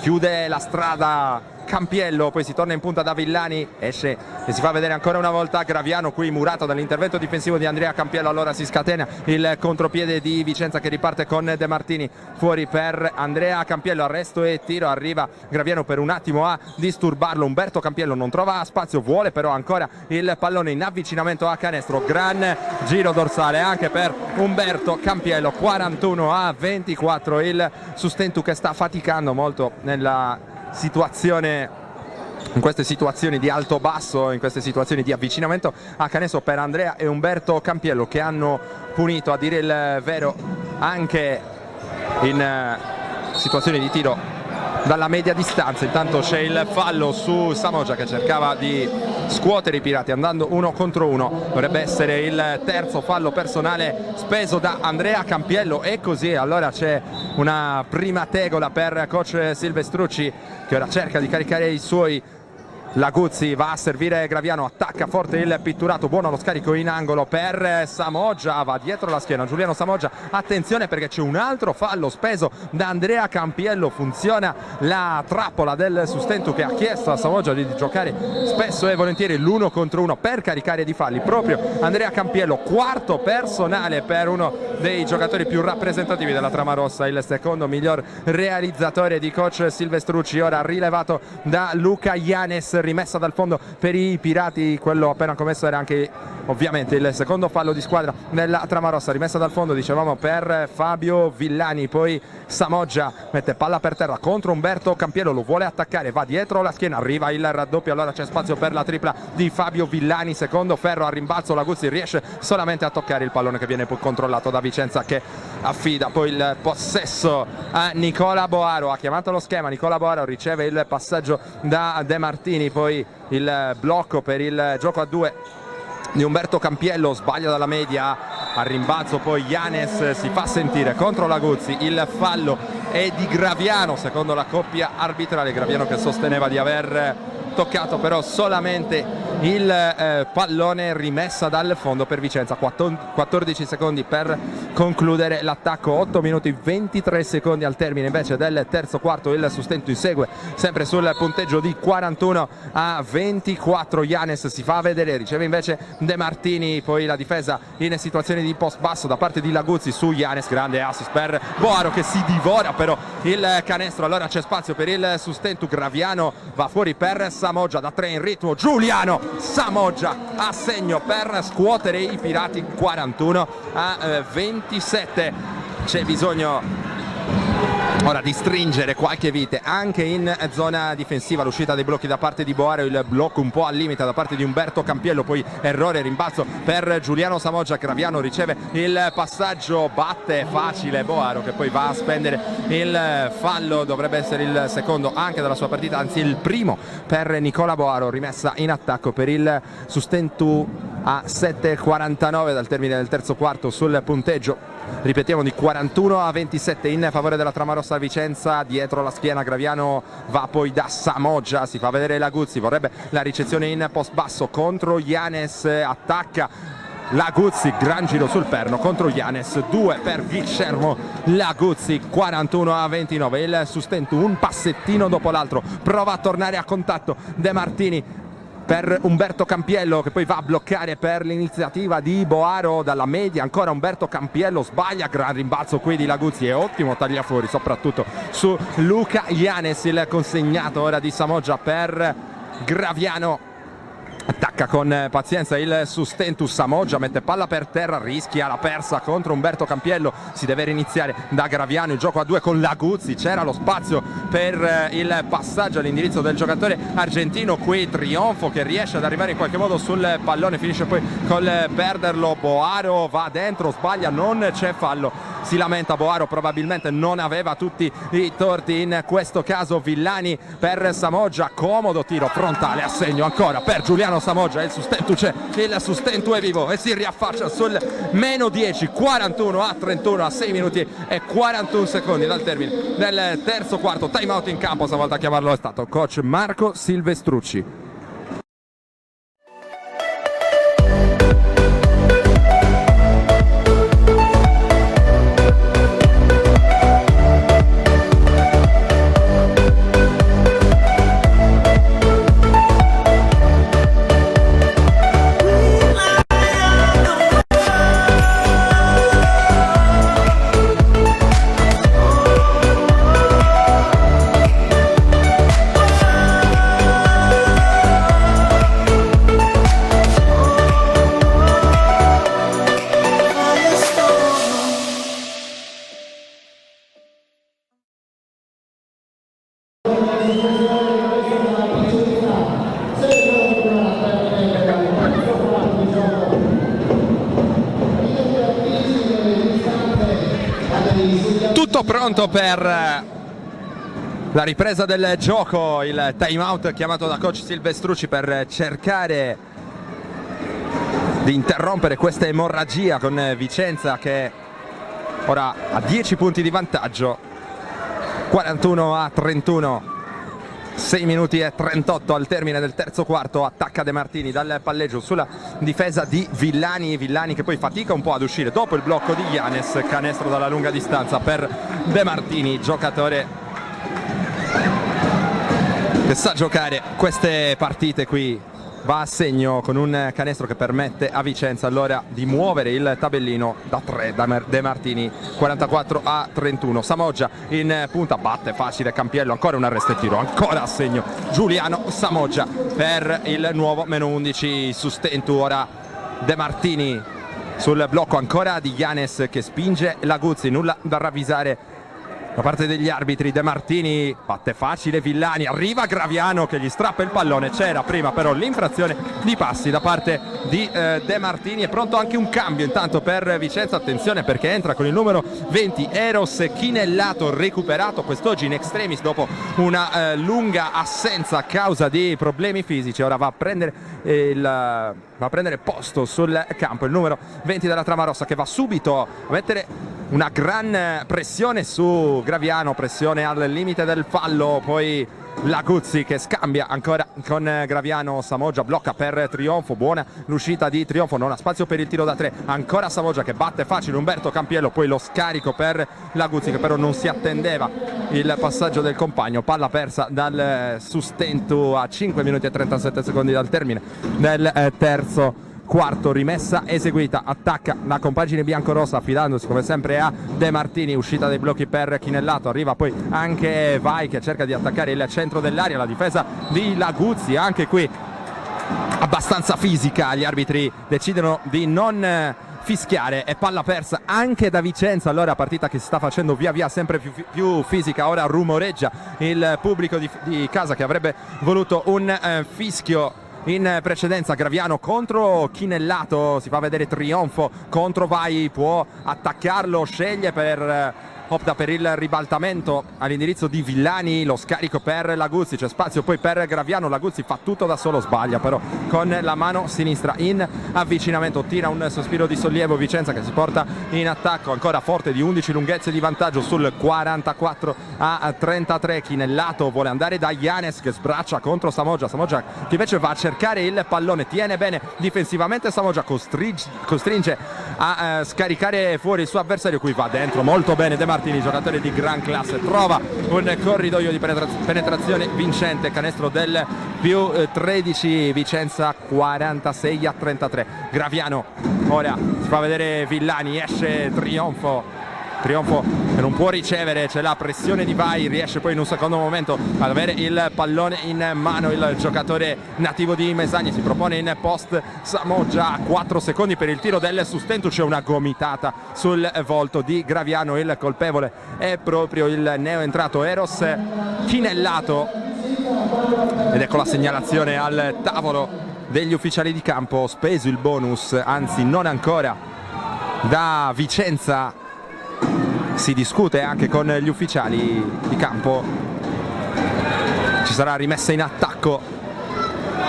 chiude la strada Campiello, poi si torna in punta da Villani, esce e si fa vedere ancora una volta Graviano, qui murato dall'intervento difensivo di Andrea Campiello. Allora si scatena il contropiede di Vicenza che riparte con De Martini, fuori per Andrea Campiello, arresto e tiro, arriva Graviano per un attimo a disturbarlo, Umberto Campiello non trova spazio, vuole però ancora il pallone in avvicinamento a canestro, gran giro dorsale anche per Umberto Campiello. 41-24 il Sustentu che sta faticando molto nella situazione, in queste situazioni di alto basso, in queste situazioni di avvicinamento a canestro per Andrea e Umberto Campiello, che hanno punito, a dire il vero, anche in situazioni di tiro dalla media distanza. Intanto c'è il fallo su Samoggia che cercava di scuotere i pirati andando 1 contro 1, dovrebbe essere il terzo fallo personale speso da Andrea Campiello, e così allora c'è una prima tegola per coach Silvestrucci, che ora cerca di caricare i suoi. Laguzzi va a servire Graviano, attacca forte il pitturato, buono lo scarico in angolo per Samoggia, va dietro la schiena Giuliano Samoggia, attenzione perché c'è un altro fallo speso da Andrea Campiello, funziona la trappola del Sustentu che ha chiesto a Samoggia di giocare spesso e volentieri l'1 contro 1 per caricare di falli proprio Andrea Campiello. Quarto personale per uno dei giocatori più rappresentativi della Tramarossa, il secondo miglior realizzatore di coach Silvestrucci, ora rilevato da Luca Ianes. Rimessa dal fondo per i pirati, quello appena commesso era anche ovviamente il secondo fallo di squadra della Tramarossa. Rimessa dal fondo, dicevamo, per Fabio Villani, poi Samoggia mette palla per terra contro Umberto Campiello, lo vuole attaccare, va dietro la schiena, arriva il raddoppio, allora c'è spazio per la tripla di Fabio Villani, secondo ferro a rimbalzo, Laguzzi riesce solamente a toccare il pallone che viene poi controllato da Vicenza, che affida poi il possesso a Nicola Boaro. Ha chiamato lo schema, Nicola Boaro riceve il passaggio da De Martini, poi il blocco per il gioco a 2 di Umberto Campiello, sbaglia dalla media, a rimbalzo poi Ianes si fa sentire contro Laguzzi, il fallo è di Graviano secondo la coppia arbitrale, Graviano che sosteneva di aver toccato però solamente il pallone. Rimessa dal fondo per Vicenza, 14 secondi per concludere l'attacco, 8 minuti 23 secondi al termine invece del terzo quarto. Il Sustentu insegue sempre sul punteggio di 41-24. Ianes si fa vedere, riceve invece De Martini, poi la difesa in situazione di post basso da parte di Laguzzi su Ianes, grande assist per Boaro che si divora però il canestro, allora c'è spazio per il Sustentu. Graviano va fuori per Samoggia da 3 in ritmo, Giuliano Samoggia a segno per scuotere i pirati, 41-27. C'è bisogno ora di stringere qualche vite anche in zona difensiva, l'uscita dei blocchi da parte di Boaro, il blocco un po' al limite da parte di Umberto Campiello, poi errore, rimbalzo per Giuliano Samoggia, Graviano riceve il passaggio, batte facile Boaro che poi va a spendere il fallo, dovrebbe essere il secondo anche della sua partita, anzi il primo per Nicola Boaro. Rimessa in attacco per il Sustentu a 7:49 dal termine del terzo quarto sul punteggio, ripetiamo, di 41-27 in favore della Tramarossa Vicenza. Dietro la schiena Graviano va poi da Samoggia, si fa vedere Laguzzi, vorrebbe la ricezione in post basso contro Ianes, attacca Laguzzi, gran giro sul perno contro Ianes, 2 per Guillermo Laguzzi, 41-29. Il Sustentu un passettino dopo l'altro, prova a tornare a contatto De Martini per Umberto Campiello che poi va a bloccare per l'iniziativa di Boaro dalla media, ancora Umberto Campiello sbaglia, gran rimbalzo qui di Laguzzi e ottimo tagliafuori soprattutto su Luca Ianes. Il consegnato ora di Samoggia per Graviano, Attacca con pazienza il Sustentus, Samoggia mette palla per terra, rischia la persa contro Umberto Campiello, si deve riniziare da Graviano, il gioco a 2 con Laguzzi, c'era lo spazio per il passaggio all'indirizzo del giocatore argentino, qui Trionfo che riesce ad arrivare in qualche modo sul pallone, finisce poi col perderlo, Boaro va dentro, sbaglia, non c'è fallo, si lamenta Boaro, probabilmente non aveva tutti i torti in questo caso. Villani per Samoggia, comodo tiro frontale a segno ancora per Giuliano Samoggia, il Sustentu è vivo e si riaffaccia sul -10, 41-31 a 6 minuti e 41 secondi dal termine del terzo quarto. Time out in campo, stavolta a chiamarlo è stato coach Marco Silvestrucci. Tutto pronto per la ripresa del gioco, il time out chiamato da coach Silvestrucci per cercare di interrompere questa emorragia con Vicenza che ora ha 10 punti di vantaggio, 41-31. 6 minuti e 38 al termine del terzo quarto. Attacca De Martini dal palleggio sulla difesa di Villani che poi fatica un po' ad uscire dopo il blocco di Giannis. Canestro dalla lunga distanza per De Martini, giocatore che sa giocare queste partite qui. Va a segno con un canestro che permette a Vicenza allora di muovere il tabellino da 3 da De Martini, 44-31. Samoggia in punta, batte facile Campiello, ancora un arresto e tiro, ancora a segno Giuliano Samoggia per il nuovo -11 Sustentu. Ora De Martini sul blocco ancora di Giannis che spinge Laguzzi, nulla da ravvisare da parte degli arbitri. De Martini batte facile Villani, arriva Graviano che gli strappa il pallone, c'era prima però l'infrazione di passi da parte di De Martini. È pronto anche un cambio intanto per Vicenza, attenzione perché entra con il numero 20 Eros Chinellato, recuperato quest'oggi in extremis dopo una lunga assenza a causa di problemi fisici. Ora va a prendere posto sul campo il numero 20 della Tramarossa, che va subito a mettere una gran pressione su Graviano, pressione al limite del fallo, poi Laguzzi che scambia ancora con Graviano. Samoggia blocca per Trionfo, buona l'uscita di Trionfo, non ha spazio per il tiro da 3, ancora Samoggia che batte facile Umberto Campiello, poi lo scarico per Laguzzi che però non si attendeva il passaggio del compagno. Palla persa dal Sustentu a 5 minuti e 37 secondi dal termine del terzo quarto. Rimessa eseguita, attacca la compagine biancorossa affidandosi come sempre a De Martini, uscita dei blocchi per Chinellato, arriva poi anche Vai che cerca di attaccare il centro dell'area, la difesa di Laguzzi anche qui abbastanza fisica, gli arbitri decidono di non fischiare e palla persa anche da Vicenza. Allora partita che si sta facendo via via sempre più fisica, ora rumoreggia il pubblico di casa che avrebbe voluto un fischio in precedenza. Graviano contro Chinellato, si fa vedere Trionfo contro Vai, può attaccarlo, opta per il ribaltamento all'indirizzo di Villani, lo scarico per Laguzzi, c'è spazio poi per Graviano, Laguzzi fa tutto da solo, sbaglia però con la mano sinistra in avvicinamento, tira un sospiro di sollievo Vicenza che si porta in attacco, ancora forte di 11 lunghezze di vantaggio sul 44-33. Chinellato vuole andare da Giannis che sbraccia contro Samoggia che invece va a cercare il pallone, tiene bene difensivamente Samoggia, costringe a scaricare fuori il suo avversario, qui va dentro molto bene De Martini, giocatore di gran classe, trova un corridoio di penetrazione vincente, canestro del +13, Vicenza 46-33. Graviano, ora si fa vedere Villani, esce Trionfo, Trionfo che non può ricevere, c'è la pressione di Vai, riesce poi in un secondo momento ad avere il pallone in mano il giocatore nativo di Mesagni, si propone in post Samoggia a 4 secondi per il tiro del sustento, c'è una gomitata sul volto di Graviano, il colpevole è proprio il neoentrato Eros Chinellato ed ecco la segnalazione al tavolo degli ufficiali di campo, speso il bonus, anzi non ancora, da Vicenza. Si discute anche con gli ufficiali di campo, ci sarà rimessa in attacco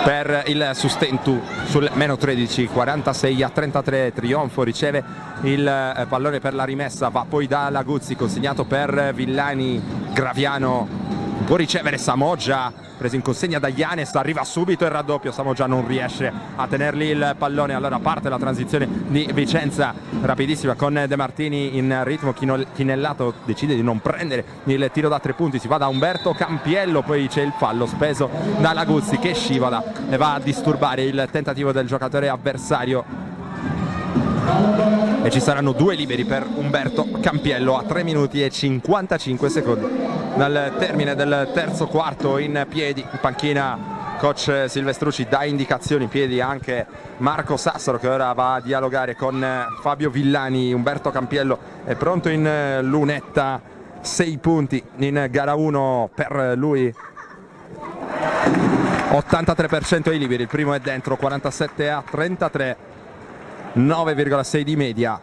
per il Sustentu sul meno 13, 46-33, Trionfo riceve il pallone per la rimessa, va poi da Laguzzi, consegnato per Villani, Graviano può ricevere Samoggia, preso in consegna da Yanes, arriva subito il raddoppio, Samoggia non riesce a tenerli il pallone, allora parte la transizione di Vicenza rapidissima con De Martini in ritmo, Chinellato decide di non prendere il tiro da 3 punti, si va da Umberto Campiello, poi c'è il fallo speso da Laguzzi che scivola e va a disturbare il tentativo del giocatore avversario. E ci saranno 2 liberi per Umberto Campiello a 3 minuti e 55 secondi dal termine del terzo quarto. In piedi in panchina coach Silvestrucci dà indicazioni, in piedi anche Marco Sassaro che ora va a dialogare con Fabio Villani. Umberto Campiello è pronto in lunetta, 6 punti in gara 1 per lui, 83% ai liberi, il primo è dentro, 47-33, 9,6 di media,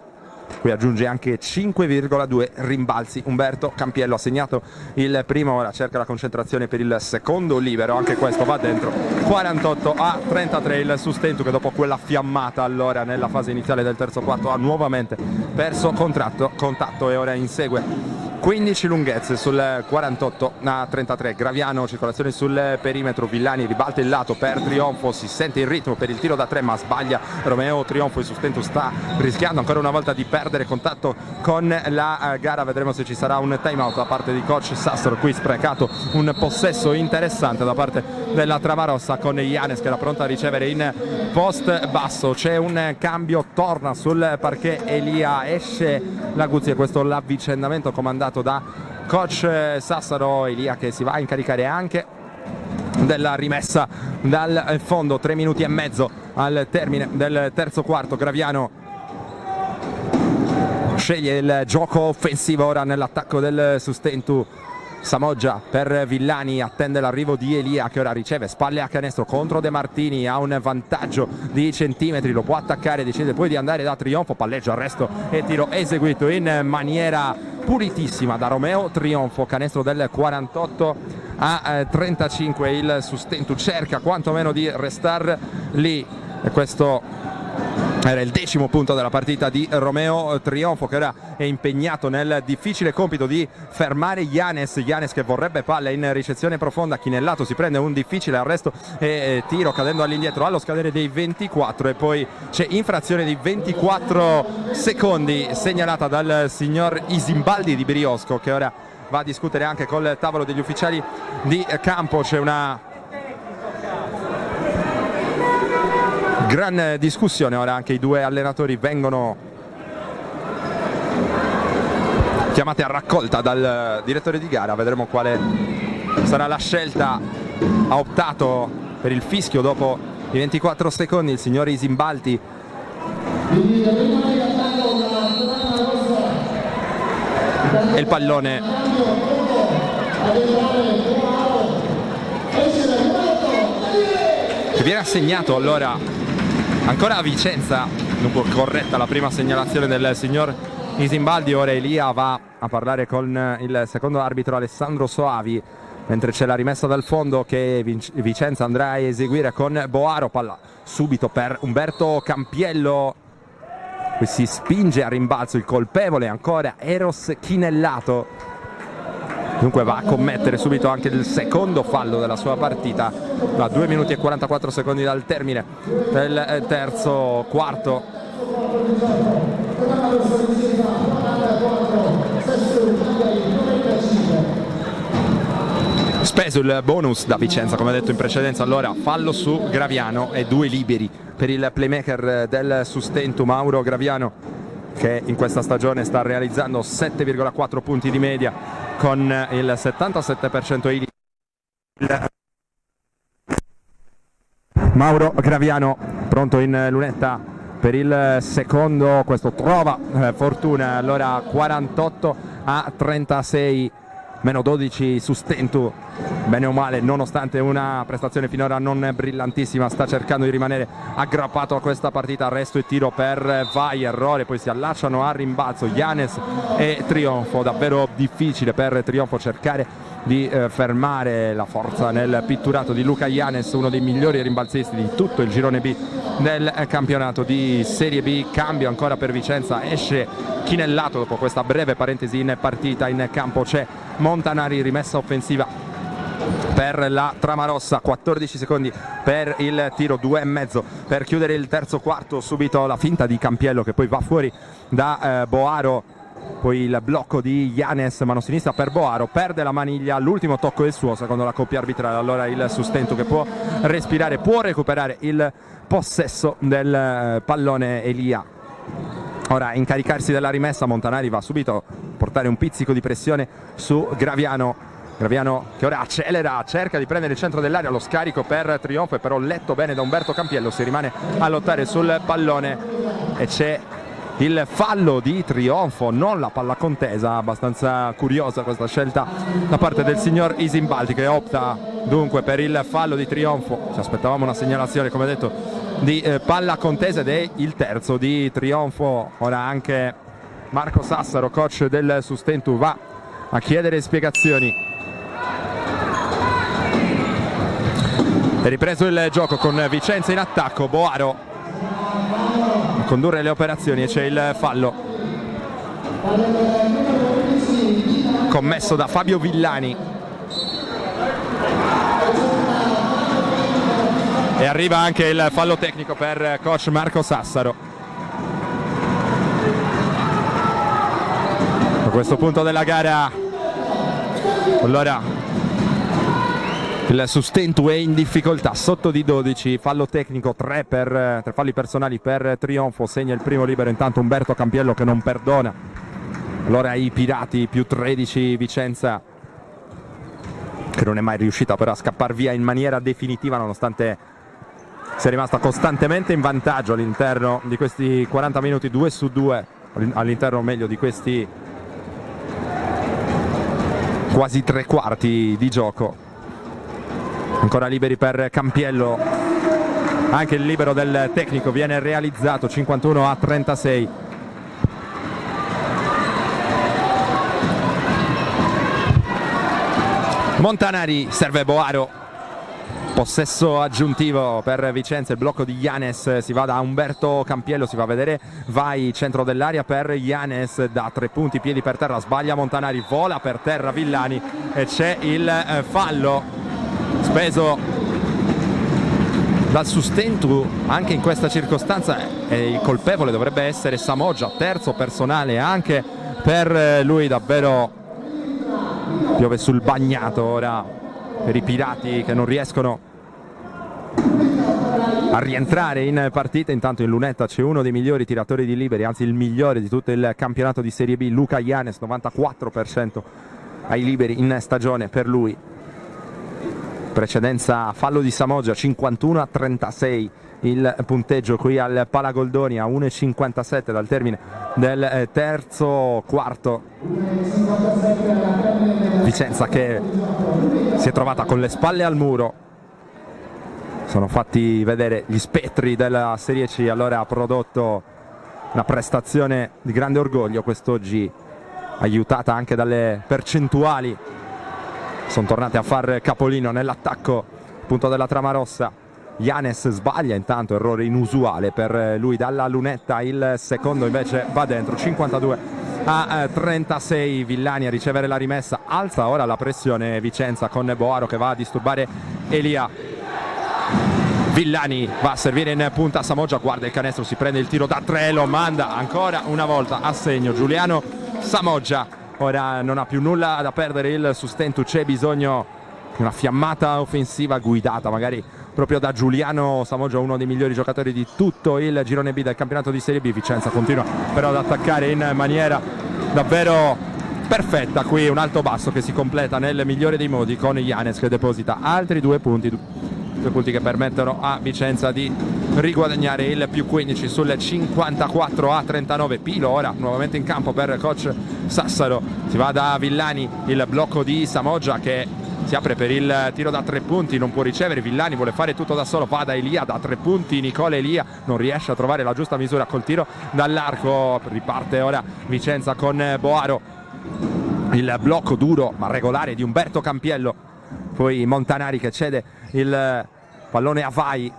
qui aggiunge anche 5,2 rimbalzi. Umberto Campiello ha segnato il primo, ora cerca la concentrazione per il secondo libero, anche questo va dentro, 48-33 il Sustentu che dopo quella fiammata allora nella fase iniziale del terzo quarto ha nuovamente perso contatto e ora insegue 15 lunghezze sul 48-33. Graviano, circolazione sul perimetro, Villani ribalta il lato per Trionfo, si sente in ritmo per il tiro da 3 ma sbaglia Romeo. Trionfo, il Sustentu sta rischiando ancora una volta di perdere contatto con la gara, vedremo se ci sarà un time out da parte di coach Sassaro. Qui sprecato un possesso interessante da parte della Tramarossa con Yanes che era pronta a ricevere in post basso, c'è un cambio, torna sul parquet Elia, esce Laguzzi e questo l'avvicendamento comandato da coach Sassaro. Elia che si va a incaricare anche della rimessa dal fondo, 3 minuti e mezzo al termine del terzo quarto. Graviano sceglie il gioco offensivo ora nell'attacco del Sustentu. Samoggia per Villani, attende l'arrivo di Elia che ora riceve spalle a canestro contro De Martini, ha un vantaggio di centimetri, lo può attaccare, decide poi di andare da Trionfo, palleggio, arresto e tiro eseguito in maniera pulitissima da Romeo. Trionfo, canestro del 48-35, il Sustentu cerca quantomeno di restar lì e questo era il 10° punto della partita di Romeo. Trionfo che ora è impegnato nel difficile compito di fermare Yanes che vorrebbe palla in ricezione profonda. Chinellato si prende un difficile arresto e tiro cadendo all'indietro allo scadere dei 24 e poi c'è infrazione di 24 secondi segnalata dal signor Isimbaldi di Briosco che ora va a discutere anche col tavolo degli ufficiali di campo. C'è una gran discussione ora, anche i 2 allenatori vengono chiamati a raccolta dal direttore di gara, vedremo quale sarà la scelta. Ha optato per il fischio dopo i 24 secondi il signor Isimbaldi. E il pallone che viene assegnato allora ancora a Vicenza. Dunque corretta la prima segnalazione del signor Isimbaldi. Ora Elia va a parlare con il secondo arbitro Alessandro Soavi, mentre c'è la rimessa dal fondo che Vicenza andrà a eseguire con Boaro. Palla subito per Umberto Campiello, qui si spinge a rimbalzo il colpevole ancora Eros Chinellato, dunque va a commettere subito anche il secondo fallo della sua partita a 2 minuti e 44 secondi dal termine del terzo quarto. Speso il bonus da Vicenza come detto in precedenza, allora fallo su Graviano e 2 liberi per il playmaker del Sustentu Mauro Graviano che in questa stagione sta realizzando 7,4 punti di media con il 77% ai Mauro Graviano pronto in lunetta per il secondo, questo trova fortuna, allora 48-36, meno 12 su Stentu, bene o male nonostante una prestazione finora non brillantissima sta cercando di rimanere aggrappato a questa partita. Resto e tiro per Vai, errore, poi si allacciano a rimbalzo Giannis e Trionfo, davvero difficile per Trionfo cercare di fermare la forza nel pitturato di Luka Giannis, uno dei migliori rimbalzisti di tutto il girone B del campionato di Serie B. Cambio ancora per Vicenza, esce Chinellato dopo questa breve parentesi in partita. In campo c'è Montanari, rimessa offensiva per la Tramarossa, 14 secondi per il tiro, 2,5 per chiudere il terzo quarto. Subito la finta di Campiello che poi va fuori da Boaro, poi il blocco di Giannis, mano sinistra per Boaro, perde la maniglia, l'ultimo tocco è il suo secondo la coppia arbitrale. Allora il Sustento che può respirare, può recuperare il possesso del pallone. Elia ora incaricarsi della rimessa, Montanari va subito a portare un pizzico di pressione su Graviano che ora accelera, cerca di prendere il centro dell'area, lo scarico per Trionfo, però letto bene da Umberto Campiello, si rimane a lottare sul pallone e c'è il fallo di Trionfo, non la palla contesa. Abbastanza curiosa questa scelta da parte del signor Isimbaldi, che opta dunque per il fallo di Trionfo. Ci aspettavamo una segnalazione, come detto, di palla contesa ed è il terzo di Trionfo. Ora anche Marco Sassaro, coach del Sustentu, va a chiedere spiegazioni. È ripreso il gioco con Vicenza in attacco, Boaro a condurre le operazioni e c'è il fallo commesso da Fabio Villani e arriva anche il fallo tecnico per coach Marco Sassaro. A questo punto della gara allora il Sustentu è in difficoltà, sotto di 12, fallo tecnico, 3 falli personali per Trionfo, segna il primo libero intanto Umberto Campiello che non perdona. Allora i Pirati più 13, Vicenza che non è mai riuscita però a scappare via in maniera definitiva nonostante sia rimasta costantemente in vantaggio all'interno di questi 40 minuti, 2 su 2, all'interno meglio di questi quasi 3 quarti di gioco. Ancora liberi per Campiello, anche il libero del tecnico viene realizzato, 51-36. Montanari, serve Boaro, possesso aggiuntivo per Vicenza, il blocco di Giannis, si va da Umberto Campiello, si va a vedere, vai centro dell'area per Giannis, da 3 punti, piedi per terra, sbaglia Montanari, vola per terra Villani e c'è il fallo speso dal Sustentu. Anche in questa circostanza il colpevole dovrebbe essere Samoggia, terzo personale anche per lui, davvero piove sul bagnato ora per i Pirati che non riescono a rientrare in partita. Intanto in lunetta c'è uno dei migliori tiratori di liberi, anzi il migliore di tutto il campionato di Serie B, Luka Giannis, 94% ai liberi in stagione per lui. Precedenza fallo di Samoggia, 51-36 il punteggio qui al Palagoldoni, a 1,57 dal termine del terzo quarto. Vicenza che si è trovata con le spalle al muro, sono fatti vedere gli spettri della Serie C. Allora ha prodotto una prestazione di grande orgoglio quest'oggi, aiutata anche dalle percentuali. Sono tornate a far capolino nell'attacco appunto della Tramarossa. Giannis sbaglia intanto, errore inusuale per lui dalla lunetta, il secondo invece va dentro, 52-36. Villani a ricevere la rimessa, alza ora la pressione Vicenza con Boaro che va a disturbare Elia. Villani va a servire in punta, Samoggia guarda il canestro, si prende il tiro da 3, lo manda ancora una volta a segno Giuliano Samoggia. Ora non ha più nulla da perdere il Sustentu, c'è bisogno di una fiammata offensiva guidata magari proprio da Giuliano Samoggia, uno dei migliori giocatori di tutto il girone B del campionato di Serie B. Vicenza continua però ad attaccare in maniera davvero perfetta. Qui un alto basso che si completa nel migliore dei modi con Yanes che deposita altri 2 punti, 2 punti che permettono a Vicenza di riguadagnare il più 15 sul 54-39. Pilo ora nuovamente in campo per coach Sassaro, si va da Villani, il blocco di Samoggia che si apre per il tiro da 3 punti, non può ricevere, Villani vuole fare tutto da solo, va da Elia da 3 punti, Nicola Elia non riesce a trovare la giusta misura col tiro dall'arco. Riparte ora Vicenza con Boaro, il blocco duro ma regolare di Umberto Campiello, poi Montanari che cede il pallone a Vai,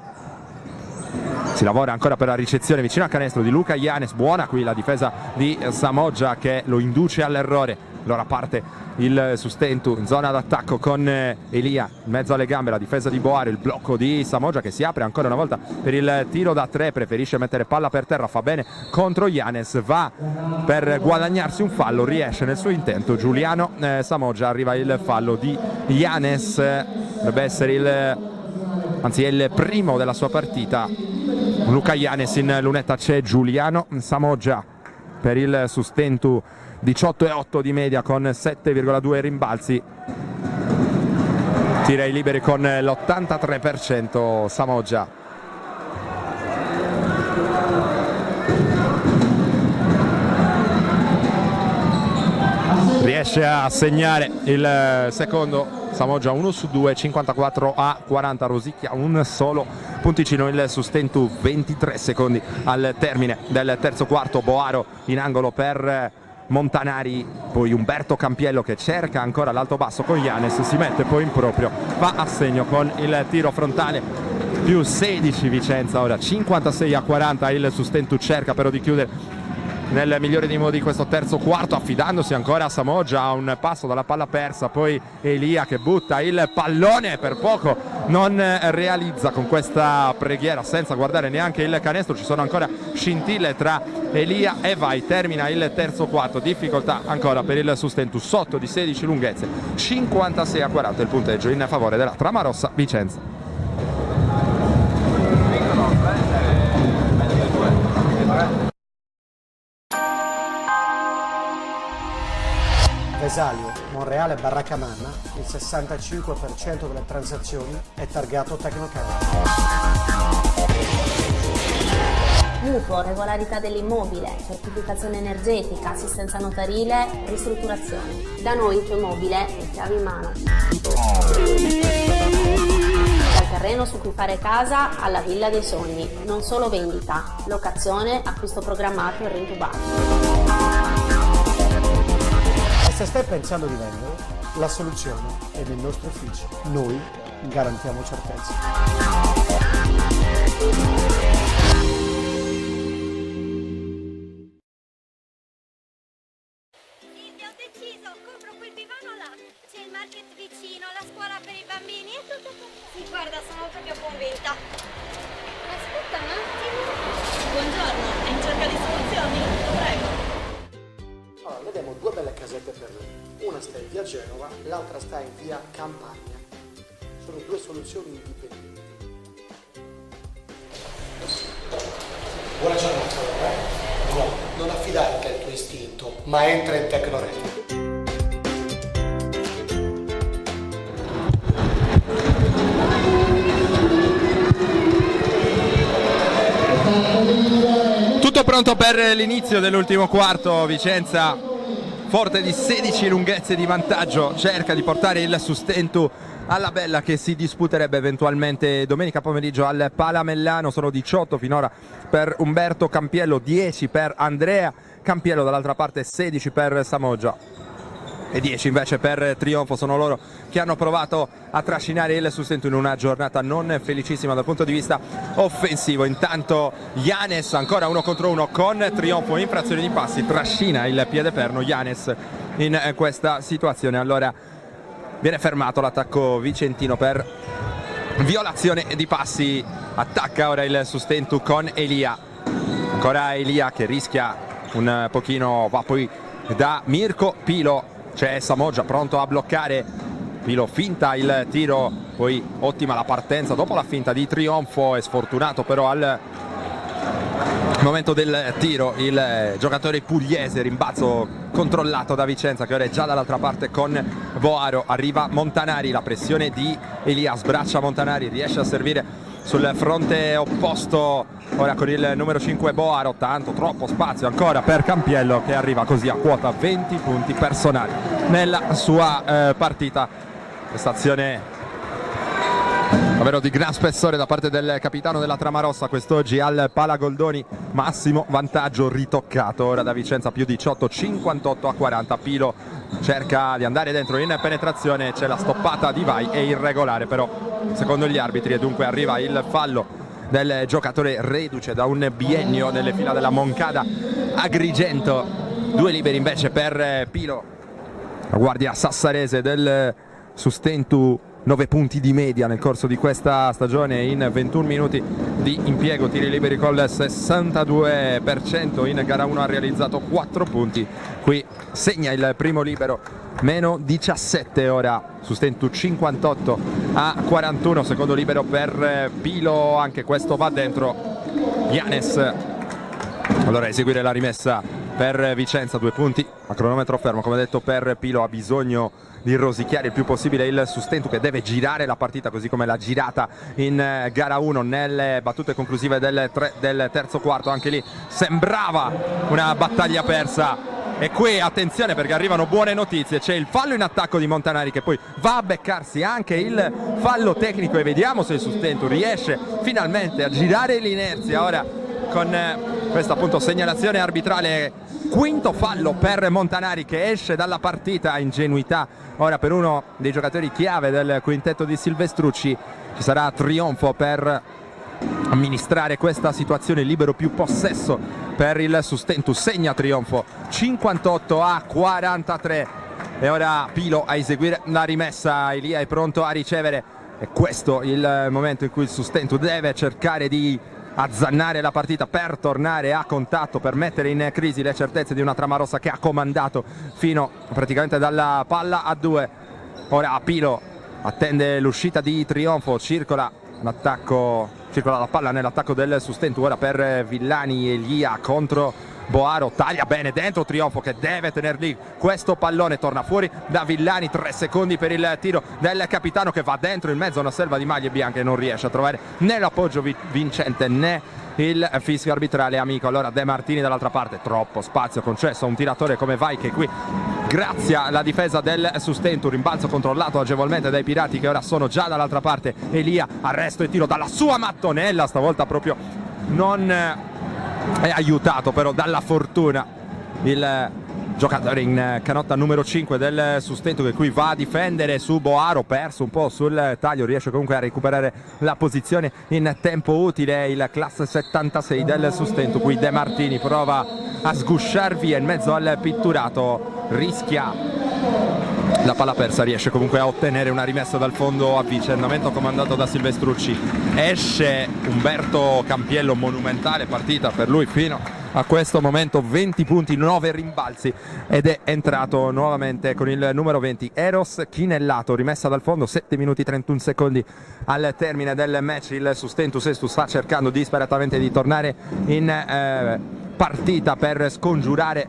si lavora ancora per la ricezione vicino al canestro di Luca Yanes, buona qui la difesa di Samoggia che lo induce all'errore. Allora parte il Sustentu in zona d'attacco con Elia in mezzo alle gambe, la difesa di Boaro, il blocco di Samoggia che si apre ancora una volta per il tiro da 3, preferisce mettere palla per terra, fa bene contro Yanes, va per guadagnarsi un fallo, riesce nel suo intento Giuliano Samoggia, arriva il fallo di Yanes, dovrebbe essere è il primo della sua partita. Luca Yanes in lunetta, c'è Giuliano Samoggia per il Sustentu, 18,8 di media con 7,2 rimbalzi, tira ai liberi con l'83% Samoggia. Riesce a segnare il secondo Samoggia, 1 su 2, 54-40, rosicchia un solo punticino il Sustentu. 23 secondi al termine del terzo quarto, Boaro in angolo per Montanari, poi Umberto Campiello che cerca ancora l'alto basso con Yanes, si mette poi in proprio, va a segno con il tiro frontale, più 16 Vicenza, ora 56-40, il Sustentu cerca però di chiudere nel migliore dei modi questo terzo quarto, affidandosi ancora a Samoggia, a un passo dalla palla persa, poi Elia che butta il pallone, per poco non realizza con questa preghiera senza guardare neanche il canestro, ci sono ancora scintille tra Elia e Vai, termina il terzo quarto, difficoltà ancora per il Sustentu, sotto di 16 lunghezze, 56-40 il punteggio in favore della Tramarossa Vicenza. Vesalio, Monreale, Barracamanna, il 65% delle transazioni è targato Tecnocard. Mutuo, regolarità dell'immobile, certificazione energetica, assistenza notarile, ristrutturazione. Da noi il tuo immobile è chiave in mano. Dal terreno su cui fare casa alla villa dei sogni, non solo vendita, locazione, acquisto programmato e rintubato. Se stai pensando di vendere, la soluzione è nei nostri uffici. Noi garantiamo certezza. Silvia, ho deciso, compro quel divano là. C'è il market vicino, la scuola per i bambini e tutto. Sì, guarda, sono proprio convinta. Aspetta un attimo. Buongiorno, è in cerca di soluzioni? Prego. Allora, vediamo 2 belle casette per lui. Una sta in via Genova, l'altra sta in via Campagna. Sono 2 soluzioni indipendenti. Buona giornata, No, non affidarti al tuo istinto, ma entra in Tecnoretti. Tutto pronto per l'inizio dell'ultimo quarto, Vicenza forte di 16 lunghezze di vantaggio, cerca di portare il Sustentu alla bella che si disputerebbe eventualmente domenica pomeriggio al Palamellano. Sono 18 finora per Umberto Campiello, 10 per Andrea Campiello, dall'altra parte 16 per Samoggia e 10 invece per Trionfo. Sono loro che hanno provato a trascinare il Sustentu in una giornata non felicissima dal punto di vista offensivo. Intanto Yanes ancora 1 contro 1 con Trionfo in frazione di passi, trascina il piede perno Yanes in questa situazione. Allora viene fermato l'attacco vicentino per violazione di passi, attacca ora il Sustentu con Elia, ancora Elia che rischia un pochino, va poi da Mirko Pilo, c'è Samoggia pronto a bloccare Pilo finta il tiro, poi ottima la partenza dopo la finta di Trionfo, è sfortunato però al momento del tiro il giocatore pugliese, rimbalzo controllato da Vicenza che ora è già dall'altra parte con Boaro. Arriva Montanari, la pressione di Elia, sbraccia Montanari, riesce a servire sul fronte opposto ora con il numero 5 Boaro, tanto troppo spazio ancora per Campiello che arriva così a quota 20 punti personali nella sua partita. Prestazione davvero di gran spessore da parte del capitano della Tramarossa quest'oggi al Pala Goldoni, massimo vantaggio ritoccato ora da Vicenza, più 18, 58 a 40. Pilo cerca di andare dentro in penetrazione, c'è la stoppata di Vai, è irregolare però secondo gli arbitri e dunque arriva il fallo del giocatore reduce da un biennio nelle fila della Moncada Agrigento. 2 liberi invece per Pilo, la guardia sassarese del Sustentu, 9 punti di media nel corso di questa stagione in 21 minuti di impiego, tiri liberi col 62%, in gara 1 ha realizzato 4 punti, qui segna il primo libero, meno 17 ora, Sustentu 58 a 41, secondo libero per Pilo, anche questo va dentro. Yanes allora eseguire la rimessa per Vicenza, 2 punti a cronometro fermo, come detto per Pilo, ha bisogno di rosicchiare il più possibile il Sustentu che deve girare la partita così come l'ha girata in gara 1 nelle battute conclusive del terzo quarto. Anche lì sembrava una battaglia persa e qui attenzione perché arrivano buone notizie, c'è il fallo in attacco di Montanari che poi va a beccarsi anche il fallo tecnico e vediamo se il Sustentu riesce finalmente a girare l'inerzia ora con questa appunto segnalazione arbitrale. Quinto fallo per Montanari che esce dalla partita, ingenuità ora per uno dei giocatori chiave del quintetto di Silvestrucci. Ci sarà Trionfo per amministrare questa situazione, libero più possesso per il Sustentu, segna Trionfo 58 a 43 e ora Pilo a eseguire la rimessa. Elia è pronto a ricevere e questo il momento in cui il Sustentu deve cercare di azzannare la partita per tornare a contatto, per mettere in crisi le certezze di una Tramarossa che ha comandato fino praticamente dalla palla a 2. Ora Pilo attende l'uscita di Trionfo, circola la palla nell'attacco del Sustentu ora per Villani. Elia contro Boaro, taglia bene dentro Trionfo che deve tener lì questo pallone, torna fuori da Villani, 3 secondi per il tiro del capitano che va dentro in mezzo a una selva di maglie bianche e non riesce a trovare né l'appoggio vincente né il fischio arbitrale amico. Allora De Martini dall'altra parte, troppo spazio concesso a un tiratore come Vai che qui grazie alla difesa del Sustentu, rimbalzo controllato agevolmente dai pirati che ora sono già dall'altra parte. Elia, arresto e tiro dalla sua mattonella, stavolta proprio non è aiutato però dalla fortuna il giocatore in canotta numero 5 del Sustentu che qui va a difendere su Boaro, perso un po' sul taglio, riesce comunque a recuperare la posizione in tempo utile il classe 76 del Sustentu. Qui De Martini prova a sgusciar via in mezzo al pitturato, rischia la palla persa, riesce comunque a ottenere una rimessa dal fondo. Avvicendamento comandato da Silvestrucci, esce Umberto Campiello, monumentale partita per lui fino a questo momento, 20 punti, 9 rimbalzi ed è entrato nuovamente con il numero 20 Eros Chinellato. Rimessa dal fondo, 7 minuti 31 secondi al termine del match. Il Sustentu Sestu sta cercando disperatamente di tornare in partita per scongiurare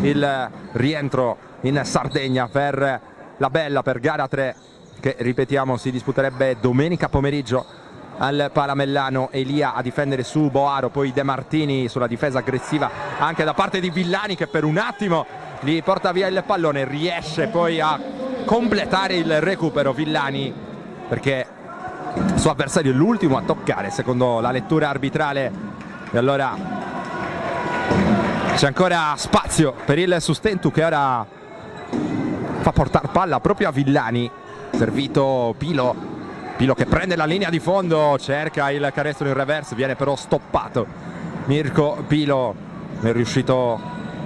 il rientro in Sardegna per la Bella, per gara 3 che ripetiamo si disputerebbe domenica pomeriggio al Palamellano. Elia a difendere su Boaro, poi De Martini sulla difesa aggressiva anche da parte di Villani che per un attimo gli porta via il pallone, riesce poi a completare il recupero Villani perché il suo avversario è l'ultimo a toccare secondo la lettura arbitrale e allora c'è ancora spazio per il Sustentu che ora fa portare palla proprio a Villani, servito Pilo che prende la linea di fondo, cerca il canestro in reverse, viene però stoppato. Mirko Pilo è riuscito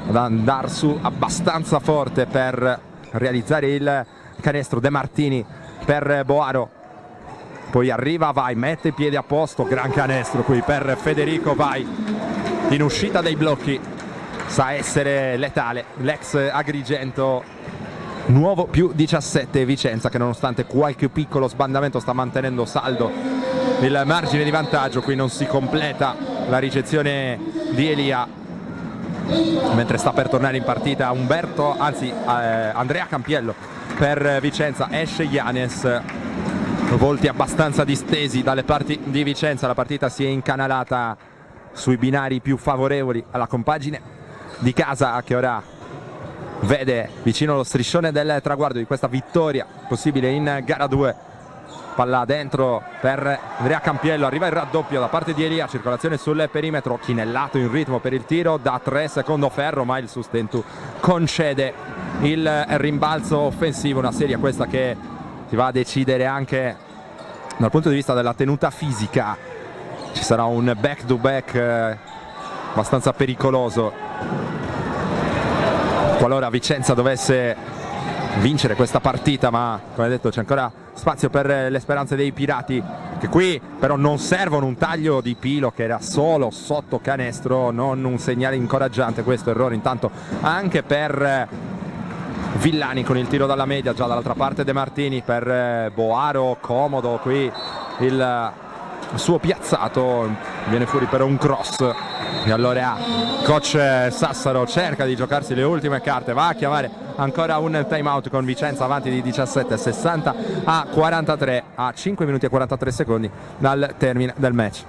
ad andare su abbastanza forte per realizzare il canestro. De Martini per Boaro, poi arriva Vai, mette i piedi a posto, gran canestro qui per Federico Vai in uscita dai blocchi, sa essere letale l'ex Agrigento nuovo più 17 Vicenza, che nonostante qualche piccolo sbandamento sta mantenendo saldo il margine di vantaggio. Qui non si completa la ricezione di Elia, mentre sta per tornare in partita Andrea Campiello per Vicenza. Esce Yanes, volti abbastanza distesi dalle parti di Vicenza. La partita si è incanalata sui binari più favorevoli alla compagine di casa, che ora vede vicino lo striscione del traguardo di questa vittoria possibile in gara 2. Palla dentro per Andrea Campiello, arriva il raddoppio da parte di Elia, circolazione sul perimetro, Chinellato in ritmo per il tiro da 3, secondo ferro, ma il Sustentu concede il rimbalzo offensivo. Una serie questa che si va a decidere anche dal punto di vista della tenuta fisica. Ci sarà un back to back abbastanza pericoloso qualora Vicenza dovesse vincere questa partita, ma come detto c'è ancora spazio per le speranze dei Pirati, che qui però non servono un taglio di Pilo che era solo sotto canestro, non un segnale incoraggiante questo. Errore intanto anche per Villani con il tiro dalla media, già dall'altra parte De Martini per Boaro, comodo qui il suo piazzato, viene fuori per un cross. E allora coach Sassaro cerca di giocarsi le ultime carte, va a chiamare ancora un time out con Vicenza avanti di 17, 60 a 43, a 5 minuti e 43 secondi dal termine del match.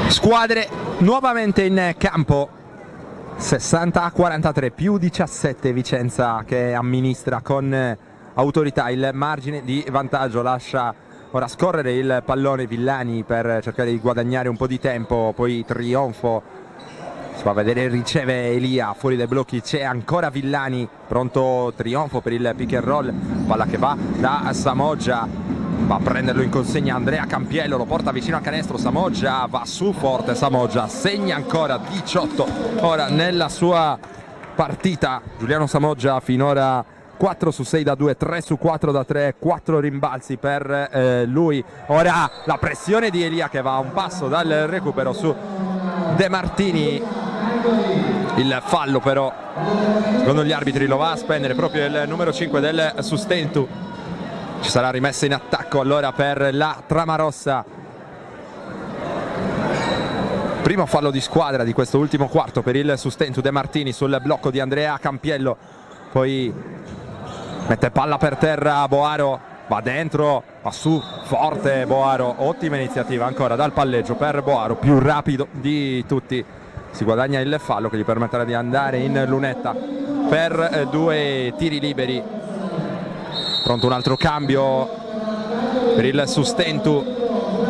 Squadre nuovamente in campo, 60 a 43, più 17 Vicenza che amministra con autorità il margine di vantaggio. Lascia ora scorrere il pallone Villani per cercare di guadagnare un po' di tempo, poi trionfo, si fa vedere, riceve Elia fuori dai blocchi, c'è ancora Villani, pronto trionfo per il pick and roll, palla che va da Samoggia, va a prenderlo in consegna Andrea Campiello, lo porta vicino al canestro, Samoggia va su forte, Samoggia segna ancora 18 ora nella sua partita. Giuliano Samoggia finora 4 su 6 da 2, 3 su 4 da 3, 4 rimbalzi per lui. Ora la pressione di Elia che va a un passo dal recupero su De Martini, il fallo però secondo gli arbitri lo va a spendere proprio il numero 5 del Sustentu. Ci sarà rimessa in attacco allora per la Tramarossa. Primo fallo di squadra di questo ultimo quarto per il Sustentu. De Martini sul blocco di Andrea Campiello, poi mette palla per terra Boaro, va dentro, va su forte Boaro, ottima iniziativa ancora dal palleggio per Boaro, più rapido di tutti. Si guadagna il fallo che gli permetterà di andare in lunetta per 2 tiri liberi. Pronto un altro cambio per il Sustentu,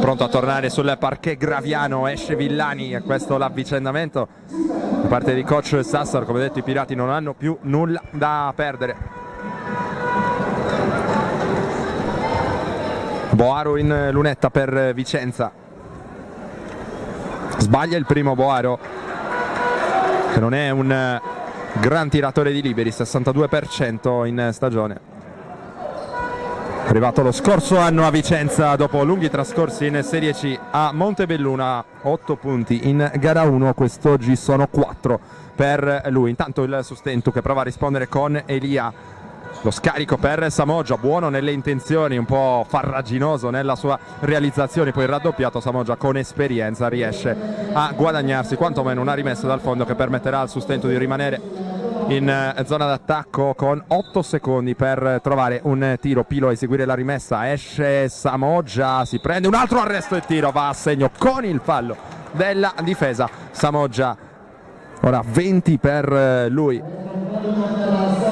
pronto a tornare sul parquet Graviano, esce Villani e questo l'avvicendamento da parte di coach Sassaro. Come detto, i Pirati non hanno più nulla da perdere. Boaro in lunetta per Vicenza, sbaglia il primo Boaro che non è un gran tiratore di liberi, 62% in stagione. Arrivato lo scorso anno a Vicenza dopo lunghi trascorsi in Serie C a Montebelluna, 8 punti in gara 1, quest'oggi sono 4 per lui. Intanto il Sustentu che prova a rispondere con Elia, lo scarico per Samoggia, buono nelle intenzioni, un po' farraginoso nella sua realizzazione, poi raddoppiato. Samoggia con esperienza riesce a guadagnarsi quantomeno una rimessa dal fondo che permetterà al Sustentu di rimanere in zona d'attacco con 8 secondi per trovare un tiro. Pilo a eseguire la rimessa, esce Samoggia, si prende un altro arresto e tiro, va a segno con il fallo della difesa. Samoggia, ora 20 per lui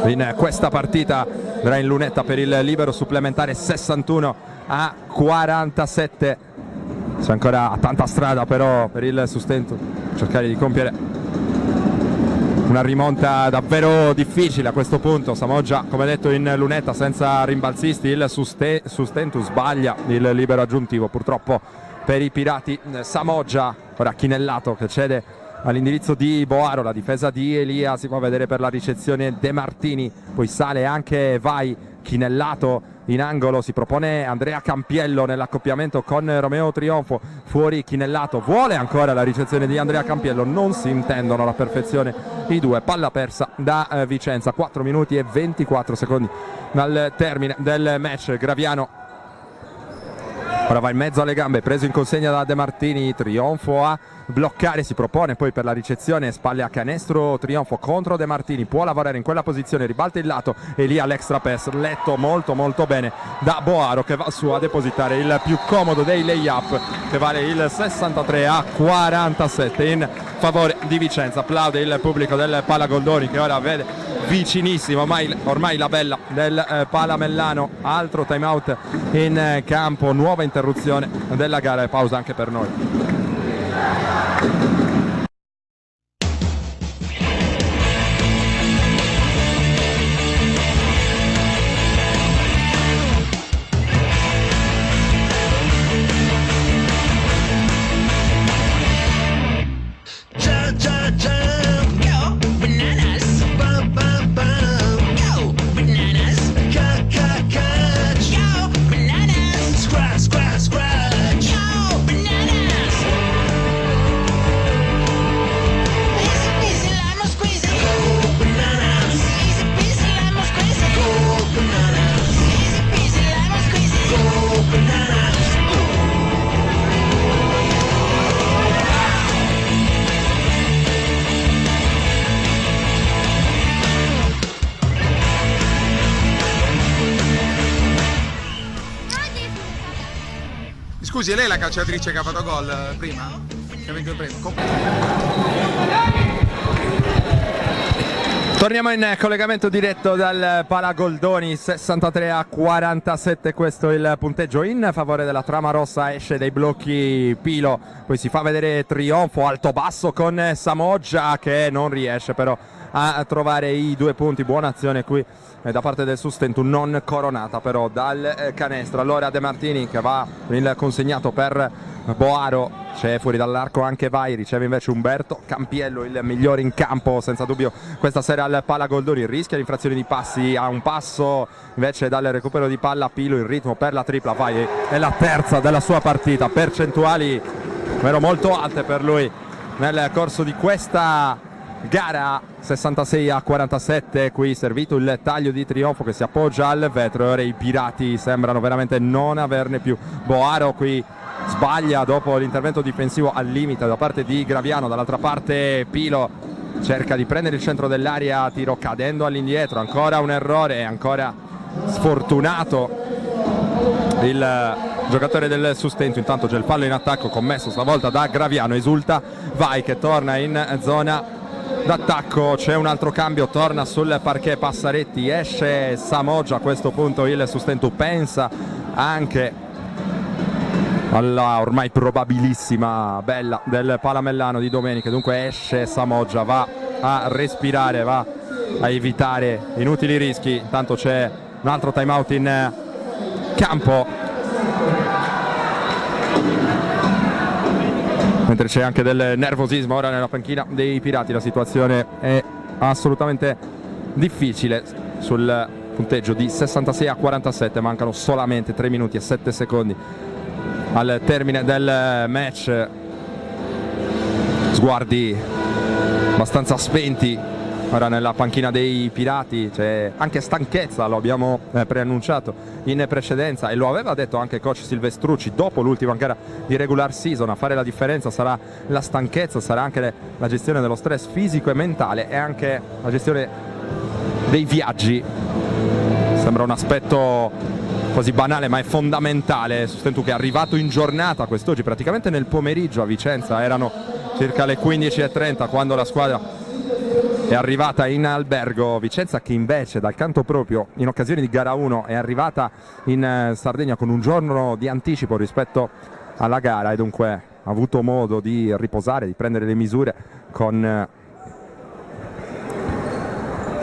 in questa partita, verrà in lunetta per il libero supplementare. 61-47. C'è ancora tanta strada però per il Sustento, cercare di compiere una rimonta davvero difficile a questo punto. Samoggia, come detto, in lunetta senza rimbalzisti. Il Sustento sbaglia il libero aggiuntivo purtroppo per i Pirati. Samoggia, ora Chinellato che cede all'indirizzo di Boaro, la difesa di Elia si può vedere per la ricezione De Martini, poi sale anche Vai. Chinellato in angolo, si propone Andrea Campiello nell'accoppiamento con Romeo Trionfo, fuori Chinellato, vuole ancora la ricezione di Andrea Campiello, non si intendono alla perfezione i due. Palla persa da Vicenza, 4 minuti e 24 secondi dal termine del match. Graviano ora va in mezzo alle gambe, preso in consegna da De Martini. Trionfo a bloccare, si propone poi per la ricezione, spalle a canestro. Trionfo contro De Martini, può lavorare in quella posizione, ribalta il lato e lì all'extra pass letto molto bene da Boaro, che va su a depositare il più comodo dei lay-up, che vale il 63-47 in favore di Vicenza. Applaude il pubblico del Pala Goldoni, che ora vede vicinissimo ormai la bella del Palamellano. Altro time out in campo, nuova interruzione della gara e pausa anche per noi. Scusi, lei è la calciatrice che ha fatto gol prima? Che ha vinto il premio? Torniamo in collegamento diretto dal Pala Goldoni, 63-47, questo è il punteggio in favore della trama rossa. Esce dai blocchi Pilo, poi si fa vedere Trionfo alto basso con Samoggia, che non riesce però a trovare i 2 punti. Buona azione qui da parte del Sustento, non coronata però dal canestro. Allora De Martini che va il consegnato per Boaro, c'è fuori dall'arco anche Vai, riceve invece Umberto Campiello, il migliore in campo senza dubbio questa sera al Pala Goldoni. Rischia l'infrazione di passi, a un passo invece dal recupero di palla Pilo, in ritmo per la tripla. Vai è la terza della sua partita, percentuali davvero molto alte per lui nel corso di questa gara. 66-47, qui servito il taglio di Trionfo che si appoggia al vetro e ora i Pirati sembrano veramente non averne più. Boaro qui sbaglia dopo l'intervento difensivo al limite da parte di Graviano. Dall'altra parte Pilo cerca di prendere il centro dell'area, tiro cadendo all'indietro, ancora un errore, ancora sfortunato il giocatore del Sustento. Intanto c'è il fallo in attacco commesso stavolta da Graviano, esulta Vai che torna in zona d'attacco. C'è un altro cambio, torna sul parquet Passaretti, esce Samoggia. A questo punto il Sustento pensa anche alla ormai probabilissima bella del Palamellano di domenica. Dunque esce Samoggia, va a respirare, va a evitare inutili rischi. Intanto c'è un altro time out in campo, mentre c'è anche del nervosismo ora nella panchina dei Pirati. La situazione è assolutamente difficile sul punteggio di 66-47, mancano solamente 3 minuti e 7 secondi al termine del match. Sguardi abbastanza spenti ora nella panchina dei Pirati c'è anche stanchezza, lo abbiamo preannunciato in precedenza e lo aveva detto anche coach Silvestrucci dopo l'ultima gara di regular season. A fare la differenza sarà la stanchezza, sarà anche la gestione dello stress fisico e mentale e anche la gestione dei viaggi. Sembra un aspetto quasi banale ma è fondamentale. Sustentu che è arrivato in giornata quest'oggi praticamente nel pomeriggio a Vicenza, erano circa le 15:30 quando la squadra è arrivata in albergo. Vicenza che invece dal canto proprio in occasione di gara 1 è arrivata in Sardegna con un giorno di anticipo rispetto alla gara e dunque ha avuto modo di riposare, di prendere le misure con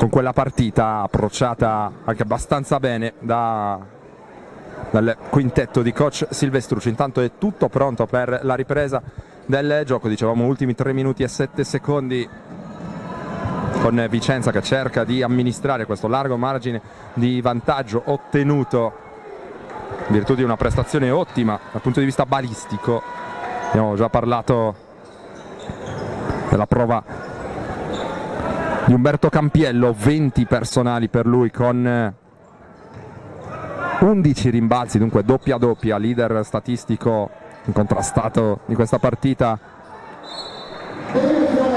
quella partita approcciata anche abbastanza bene dal quintetto di coach Silvestrucci. Intanto è tutto pronto per la ripresa del gioco, dicevamo ultimi 3 minuti e 7 secondi con Vicenza che cerca di amministrare questo largo margine di vantaggio ottenuto in virtù di una prestazione ottima dal punto di vista balistico. Abbiamo già parlato della prova di Umberto Campiello, 20 personali per lui con 11 rimbalzi, dunque doppia doppia, leader statistico incontrastato di questa partita.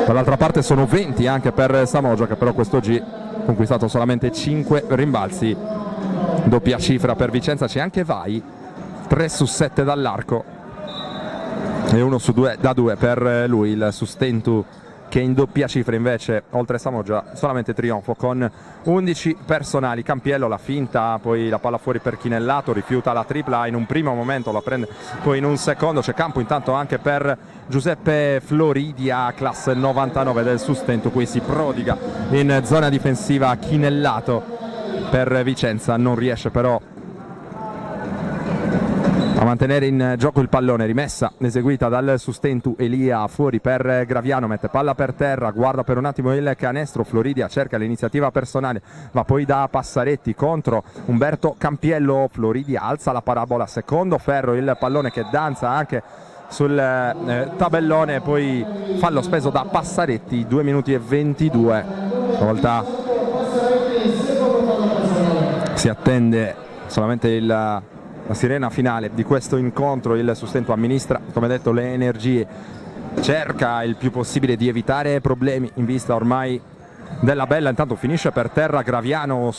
Dall'altra parte sono 20 anche per Samoggia che però quest'oggi ha conquistato solamente 5 rimbalzi, doppia cifra per Vicenza. C'è anche Vai, 3 su 7 dall'arco e 1 su 2 da 2 per lui, il Sustentu che in doppia cifra invece oltre Samoggia solamente trionfo con 11 personali. Campiello la finta, poi la palla fuori per Chinellato, rifiuta la tripla in un primo momento, la prende poi in un secondo. C'è campo intanto anche per Giuseppe Floridia, classe 99 del Sustentu, qui si prodiga in zona difensiva Chinellato per Vicenza, non riesce però a mantenere in gioco il pallone. Rimessa eseguita dal Sustentu, Elia fuori per Graviano, mette palla per terra, guarda per un attimo il canestro, Floridia cerca l'iniziativa personale, va poi da Passaretti contro Umberto Campiello, Floridia alza la parabola, secondo ferro, il pallone che danza anche sul tabellone, poi fallo speso da Passaretti, 2 minuti e 22. Stavolta si attende solamente la sirena finale di questo incontro. Il Sustentu amministra, come detto, le energie, cerca il più possibile di evitare problemi in vista ormai della bella. Intanto finisce per terra Graviano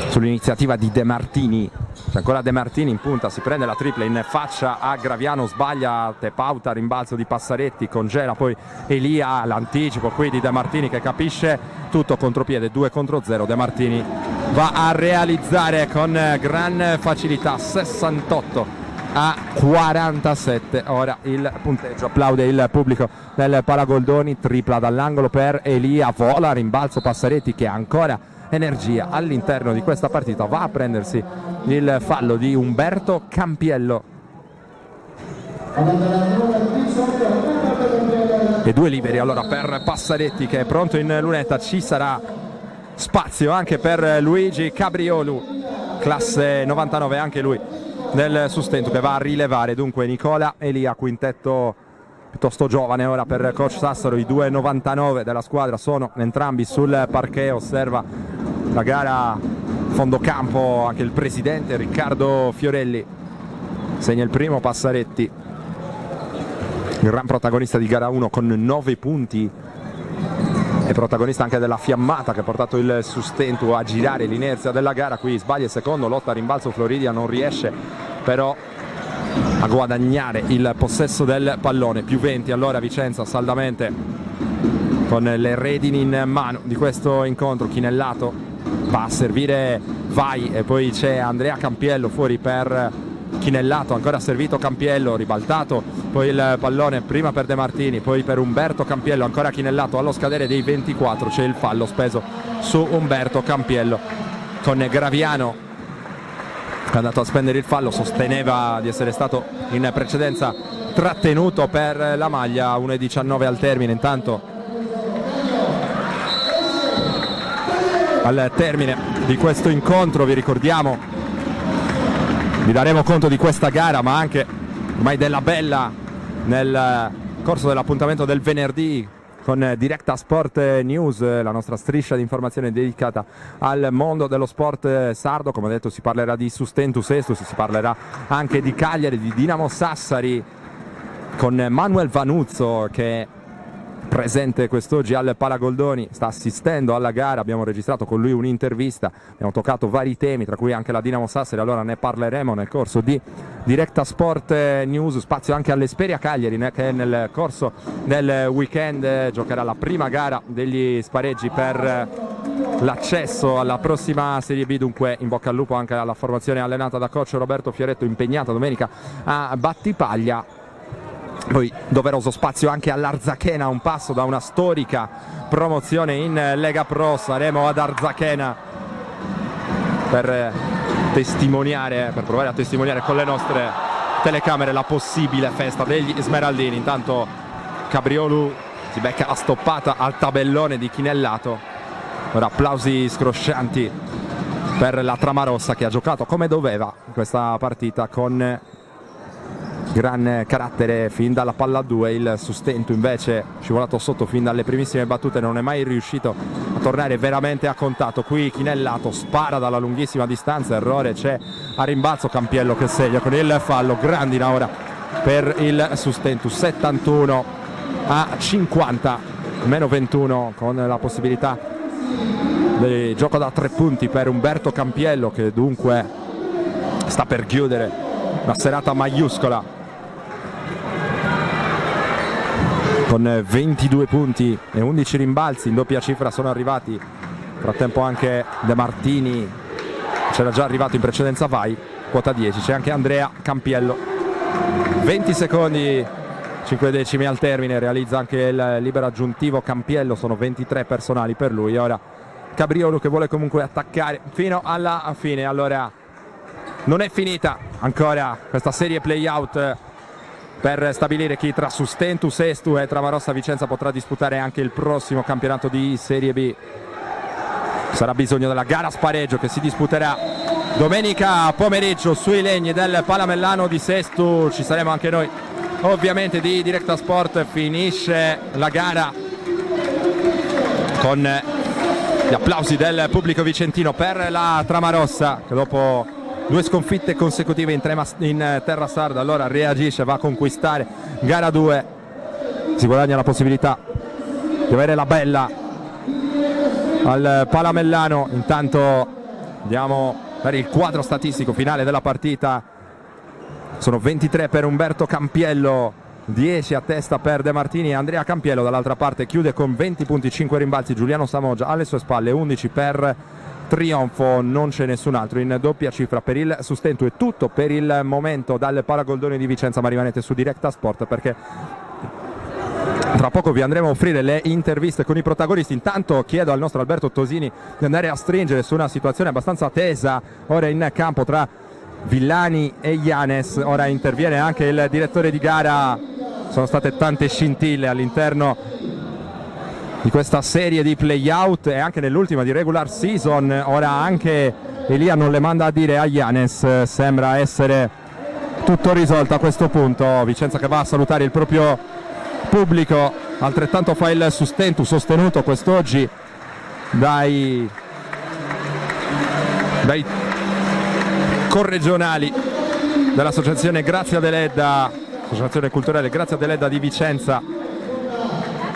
sull'iniziativa di De Martini. C'è ancora De Martini in punta, si prende la tripla in faccia a Graviano, sbaglia Tepauta, rimbalzo di Passaretti, congela poi Elia, l'anticipo qui di De Martini che capisce tutto, contropiede 2 contro 0. De Martini va a realizzare con gran facilità, 68-47 ora il punteggio. Applaude il pubblico del Palagoldoni, tripla dall'angolo per Elia, vola, rimbalzo Passaretti che ha ancora energia all'interno di questa partita, va a prendersi il fallo di Umberto Campiello e 2 liberi allora per Passaretti che è pronto in lunetta. Ci sarà spazio anche per Luigi Cabriolu, classe 99 anche lui del Sustentu, che va a rilevare dunque Nicola Elia, quintetto piuttosto giovane ora per coach Sassaro. I 2,99 della squadra sono entrambi sul parquet, osserva la gara fondo campo anche il presidente Riccardo Fiorelli, segna il primo Passaretti, gran protagonista di gara 1 con 9 punti e protagonista anche della fiammata che ha portato il Sustentu a girare l'inerzia della gara. Qui sbaglia il secondo, lotta a rimbalzo Floridia, non riesce però a guadagnare il possesso del pallone. Più 20 allora Vicenza saldamente con le redini in mano di questo incontro. Chinellato va a servire Vai e poi c'è Andrea Campiello fuori per Chinellato, ancora servito Campiello, ribaltato poi il pallone prima per De Martini, poi per Umberto Campiello, ancora Chinellato. Allo scadere dei 24 c'è il fallo speso su Umberto Campiello con Graviano che è andato a spendere il fallo, sosteneva di essere stato in precedenza trattenuto per la maglia. 1:19 al termine. Intanto al termine di questo incontro vi ricordiamo, vi daremo conto di questa gara ma anche ormai della bella nel corso dell'appuntamento del venerdì con Directa Sport News, la nostra striscia di informazione dedicata al mondo dello sport sardo. Come detto, si parlerà di Sustentus Estus, si parlerà anche di Cagliari, di Dinamo Sassari, con Manuel Vanuzzo che è presente quest'oggi al Palagoldoni, sta assistendo alla gara. Abbiamo registrato con lui un'intervista, abbiamo toccato vari temi, tra cui anche la Dinamo Sassari, allora ne parleremo nel corso di Directa Sport News. Spazio anche all'Esperia Cagliari, che nel corso del weekend giocherà la prima gara degli spareggi per l'accesso alla prossima Serie B. Dunque in bocca al lupo anche alla formazione allenata da coach Roberto Fioretto, impegnata domenica a Battipaglia. Poi doveroso spazio anche all'Arzachena, un passo da una storica promozione in Lega Pro. Saremo ad Arzachena per provare a testimoniare con le nostre telecamere la possibile festa degli Smeraldini. Intanto Cabriolu si becca la stoppata al tabellone di Chinellato. Ora applausi scroscianti per la Tramarossa, che ha giocato come doveva questa partita con gran carattere fin dalla palla 2. Il Sustento invece, scivolato sotto fin dalle primissime battute, non è mai riuscito a tornare veramente a contatto. Qui Chinellato spara dalla lunghissima distanza, errore c'è a rimbalzo, Campiello che segna con il fallo. Grandina ora per il Sustentus, 71 a 50, meno 21, con la possibilità di gioco da 3 punti per Umberto Campiello, che dunque sta per chiudere una serata maiuscola con 22 punti e 11 rimbalzi. In doppia cifra sono arrivati nel frattempo anche De Martini, c'era già arrivato in precedenza Vai, quota 10, c'è anche Andrea Campiello. 20 secondi 5 decimi al termine, realizza anche il libero aggiuntivo Campiello, sono 23 personali per lui. Ora Cabriolo che vuole comunque attaccare fino alla fine. Allora non è finita ancora questa serie play-out per stabilire chi tra Sustentus Estu e Tramarossa Vicenza potrà disputare anche il prossimo campionato di Serie B. Sarà bisogno della gara spareggio che si disputerà domenica pomeriggio sui legni del Palamellano di Sestu. Ci saremo anche noi ovviamente di Directa Sport. Finisce la gara con gli applausi del pubblico vicentino per la Tramarossa, che dopo 2 sconfitte consecutive in terra sarda allora reagisce, va a conquistare gara 2, si guadagna la possibilità di avere la bella al Palamellano. Intanto andiamo per il quadro statistico finale della partita. Sono 23 per Umberto Campiello, 10 a testa per De Martini. Andrea Campiello dall'altra parte chiude con 20 punti, 5 rimbalzi. Giuliano Samoggia alle sue spalle, 11 per Trionfo. Non c'è nessun altro in doppia cifra per il Sustento. È tutto per il momento dal Palagoldoni di Vicenza, ma rimanete su Directa Sport perché tra poco vi andremo a offrire le interviste con i protagonisti. Intanto chiedo al nostro Alberto Tosini di andare a stringere su una situazione abbastanza tesa ora in campo tra Villani e Ianes. Ora interviene anche il direttore di gara. Sono state tante scintille all'interno di questa serie di play-out e anche nell'ultima di regular season. Ora anche Elia non le manda a dire a Ianes, sembra essere tutto risolto a questo punto. Vicenza che va a salutare il proprio pubblico, altrettanto fa il Sustento, sostenuto quest'oggi dai corregionali dell'associazione Grazia Deledda, associazione culturale Grazia Deledda di Vicenza.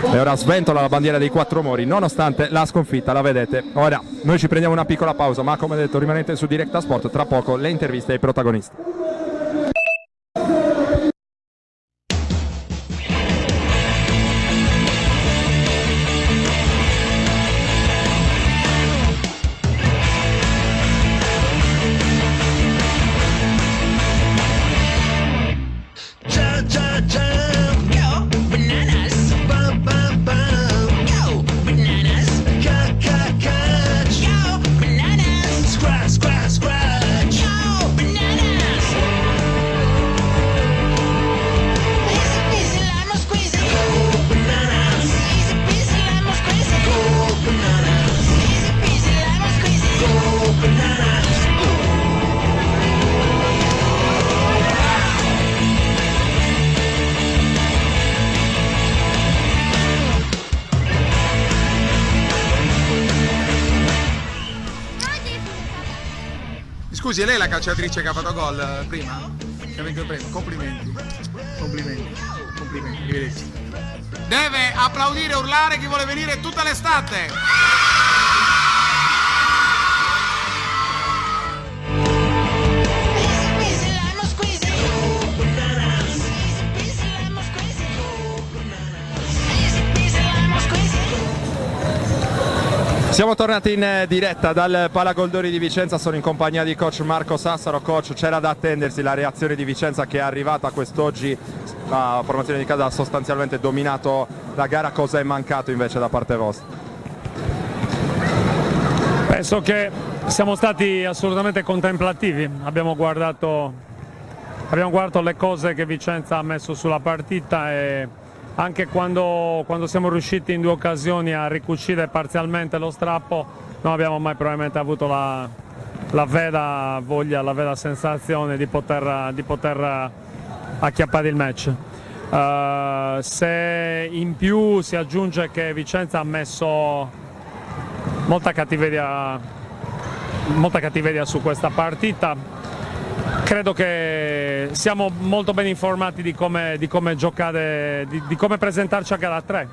E ora sventola la bandiera dei Quattro Mori nonostante la sconfitta, la vedete. Ora noi ci prendiamo una piccola pausa, ma come detto rimanete su Directa Sport, tra poco le interviste ai protagonisti. Scusi, è lei la calciatrice che ha fatto gol prima? Che ha vinto il premio? Complimenti. Complimenti. Complimenti, arrivederci. Deve applaudire e urlare chi vuole venire tutta l'estate. Siamo tornati in diretta dal Pala Goldoni di Vicenza, sono in compagnia di coach Marco Sassaro. Coach, c'era da attendersi la reazione di Vicenza che è arrivata quest'oggi, la formazione di casa ha sostanzialmente dominato la gara, cosa è mancato invece da parte vostra? Penso che siamo stati assolutamente contemplativi, abbiamo guardato le cose che Vicenza ha messo sulla partita e anche quando siamo riusciti in 2 occasioni a ricucire parzialmente lo strappo non abbiamo mai probabilmente avuto la vera voglia, la vera sensazione di poter acchiappare il match. Se in più si aggiunge che Vicenza ha messo molta cattiveria su questa partita, credo che siamo molto ben informati di come giocare, di come presentarci a gara 3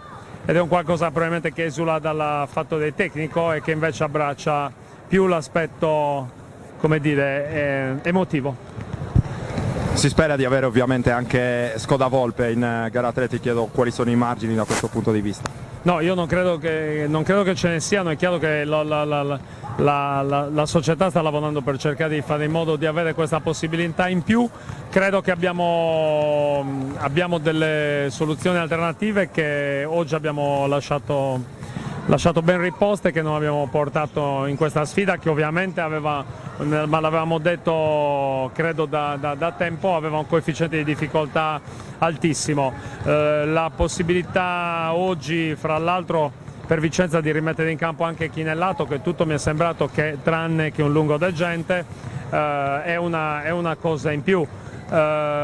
ed è un qualcosa probabilmente che esula dal fatto del tecnico e che invece abbraccia più l'aspetto, come dire, emotivo. Si spera di avere ovviamente anche Skoda Volpe in gara 3, ti chiedo quali sono i margini da questo punto di vista. No, io non credo che ce ne siano, è chiaro che la società sta lavorando per cercare di fare in modo di avere questa possibilità in più. Credo che abbiamo delle soluzioni alternative che oggi abbiamo lasciato ben riposte, che non abbiamo portato in questa sfida, che ovviamente ma l'avevamo detto credo da tempo, aveva un coefficiente di difficoltà altissimo. La possibilità oggi, fra l'altro, per Vicenza di rimettere in campo anche Chinellato, che tutto mi è sembrato che, tranne che un lungo del gente, è una cosa in più. Dalle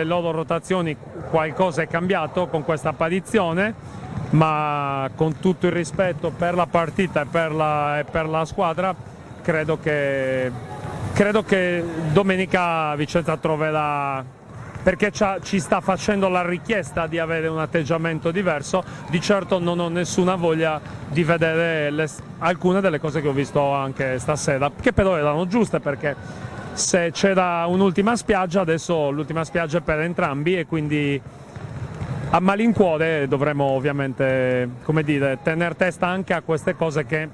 loro rotazioni qualcosa è cambiato con questa apparizione, ma con tutto il rispetto per la partita e per la squadra, credo che domenica Vicenza troverà, perché ci sta facendo la richiesta di avere un atteggiamento diverso. Di certo non ho nessuna voglia di vedere alcune delle cose che ho visto anche stasera, che però erano giuste, perché se c'era un'ultima spiaggia, adesso l'ultima spiaggia è per entrambi e quindi a malincuore dovremo ovviamente, come dire, tenere testa anche a queste cose che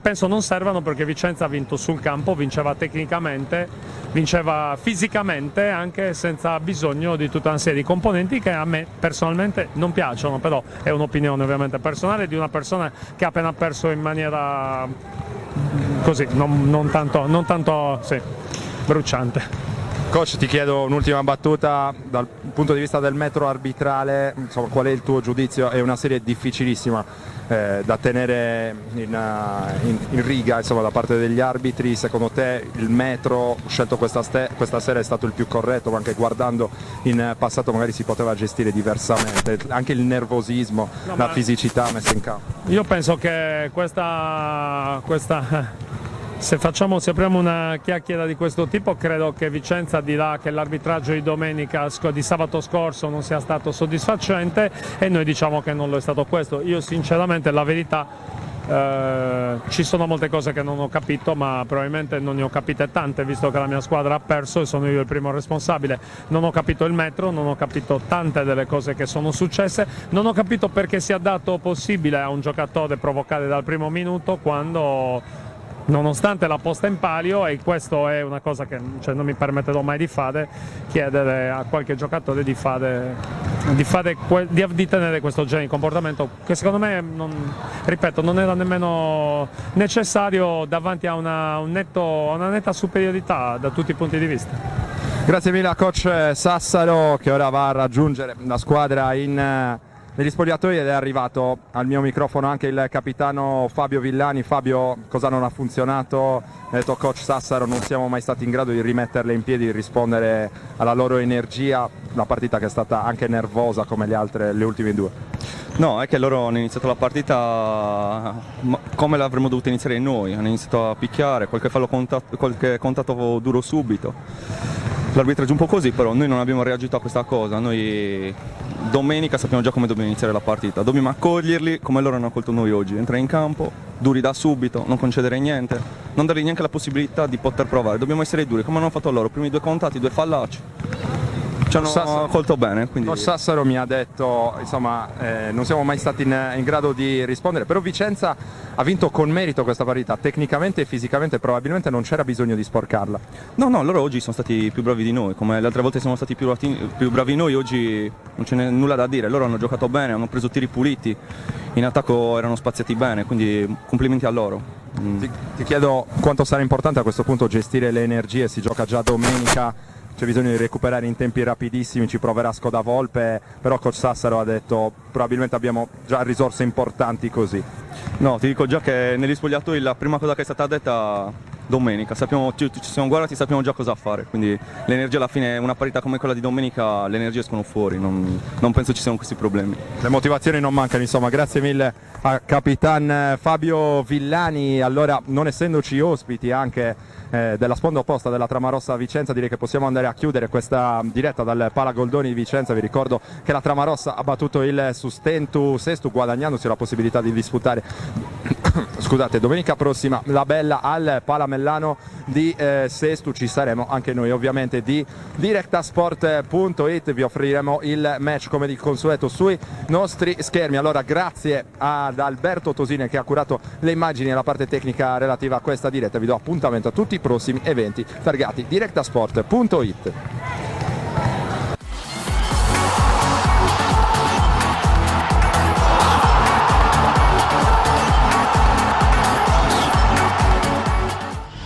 penso non servano, perché Vicenza ha vinto sul campo, vinceva tecnicamente, vinceva fisicamente, anche senza bisogno di tutta una serie di componenti che a me personalmente non piacciono, però è un'opinione ovviamente personale di una persona che ha appena perso in maniera così, non tanto sì, bruciante. Coach, ti chiedo un'ultima battuta dal punto di vista del metro arbitrale, insomma, qual è il tuo giudizio? È una serie difficilissima da tenere in riga, insomma, da parte degli arbitri. Secondo te il metro scelto questa sera è stato il più corretto, ma anche guardando in passato magari si poteva gestire diversamente, anche il nervosismo, la fisicità messa in campo? Io penso che questa se apriamo una chiacchiera di questo tipo, credo che Vicenza dirà che l'arbitraggio di sabato scorso non sia stato soddisfacente e noi diciamo che non lo è stato questo. Io sinceramente, la verità, ci sono molte cose che non ho capito, ma probabilmente non ne ho capite tante, visto che la mia squadra ha perso e sono io il primo responsabile. Non ho capito il metro, non ho capito tante delle cose che sono successe, non ho capito perché sia dato possibile a un giocatore provocare dal primo minuto, quando nonostante la posta in palio, e questo è una cosa che non mi permetterò mai di fare, chiedere a qualche giocatore di tenere questo genere di comportamento, che secondo me, non era nemmeno necessario davanti a una netta superiorità da tutti i punti di vista. Grazie mille a coach Sassaro, che ora va a raggiungere la squadra in negli spogliatoi ed è arrivato al mio microfono anche il capitano Fabio Villani. Fabio, cosa non ha funzionato? Ha detto coach Sassaro, non siamo mai stati in grado di rimetterle in piedi, di rispondere alla loro energia, una partita che è stata anche nervosa come le ultime due. No, è che loro hanno iniziato la partita come l'avremmo dovuto iniziare noi, hanno iniziato a picchiare, qualche contatto duro subito. L'arbitraggio un po' così, però noi non abbiamo reagito a questa cosa, noi domenica sappiamo già come dobbiamo iniziare la partita, dobbiamo accoglierli come loro hanno accolto noi oggi, entrare in campo, duri da subito, non concedere niente, non dargli neanche la possibilità di poter provare, dobbiamo essere duri come hanno fatto loro, primi 2 contatti, 2 fallacci. Ci hanno accolto bene. Quindi... Coach Sassaro mi ha detto, insomma, non siamo mai stati in grado di rispondere, però Vicenza ha vinto con merito questa partita, tecnicamente e fisicamente probabilmente non c'era bisogno di sporcarla. No, loro oggi sono stati più bravi di noi, come le altre volte siamo stati più bravi noi, oggi non ce n'è nulla da dire, loro hanno giocato bene, hanno preso tiri puliti, in attacco erano spaziati bene, quindi complimenti a loro. Ti chiedo quanto sarà importante a questo punto gestire le energie, si gioca già domenica. C'è bisogno di recuperare in tempi rapidissimi, ci proverà Scodavolpe, però coach Sassaro ha detto probabilmente abbiamo già risorse importanti così. No, ti dico già che negli spogliatoi la prima cosa che è stata detta domenica, ci siamo guardati, sappiamo già cosa fare, quindi l'energia alla fine, una partita come quella di domenica, le energie escono fuori, non penso ci siano questi problemi. Le motivazioni non mancano, insomma, grazie mille a Capitan Fabio Villani. Allora, non essendoci ospiti anche della sponda opposta della Tramarossa Vicenza, direi che possiamo andare a chiudere questa diretta dal Pala Goldoni di Vicenza. Vi ricordo che la Tramarossa ha battuto il Sustentu Sestu, guadagnandosi la possibilità di disputare scusate, domenica prossima la bella al Palamellano di Sestu. Ci saremo anche noi ovviamente di directasport.it, vi offriremo il match come di consueto sui nostri schermi. Allora grazie ad Alberto Tosine che ha curato le immagini e la parte tecnica relativa a questa diretta, vi do appuntamento a tutti i prossimi eventi targati directasport.it.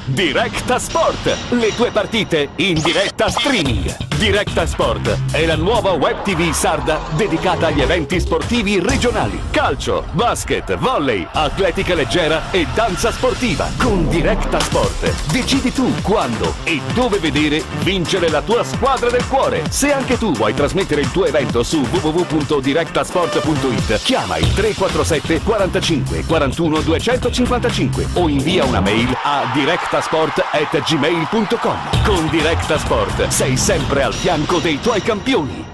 Directa Sport, le tue partite in diretta streaming. Directa Sport è la nuova web TV sarda dedicata agli eventi sportivi regionali. Calcio, basket, volley, atletica leggera e danza sportiva. Con Directa Sport decidi tu quando e dove vedere vincere la tua squadra del cuore. Se anche tu vuoi trasmettere il tuo evento su www.directasport.it, chiama il 347 45 41 255 o invia una mail a directasport@gmail.com. Con Directa Sport sei sempre al fianco dei tuoi campioni.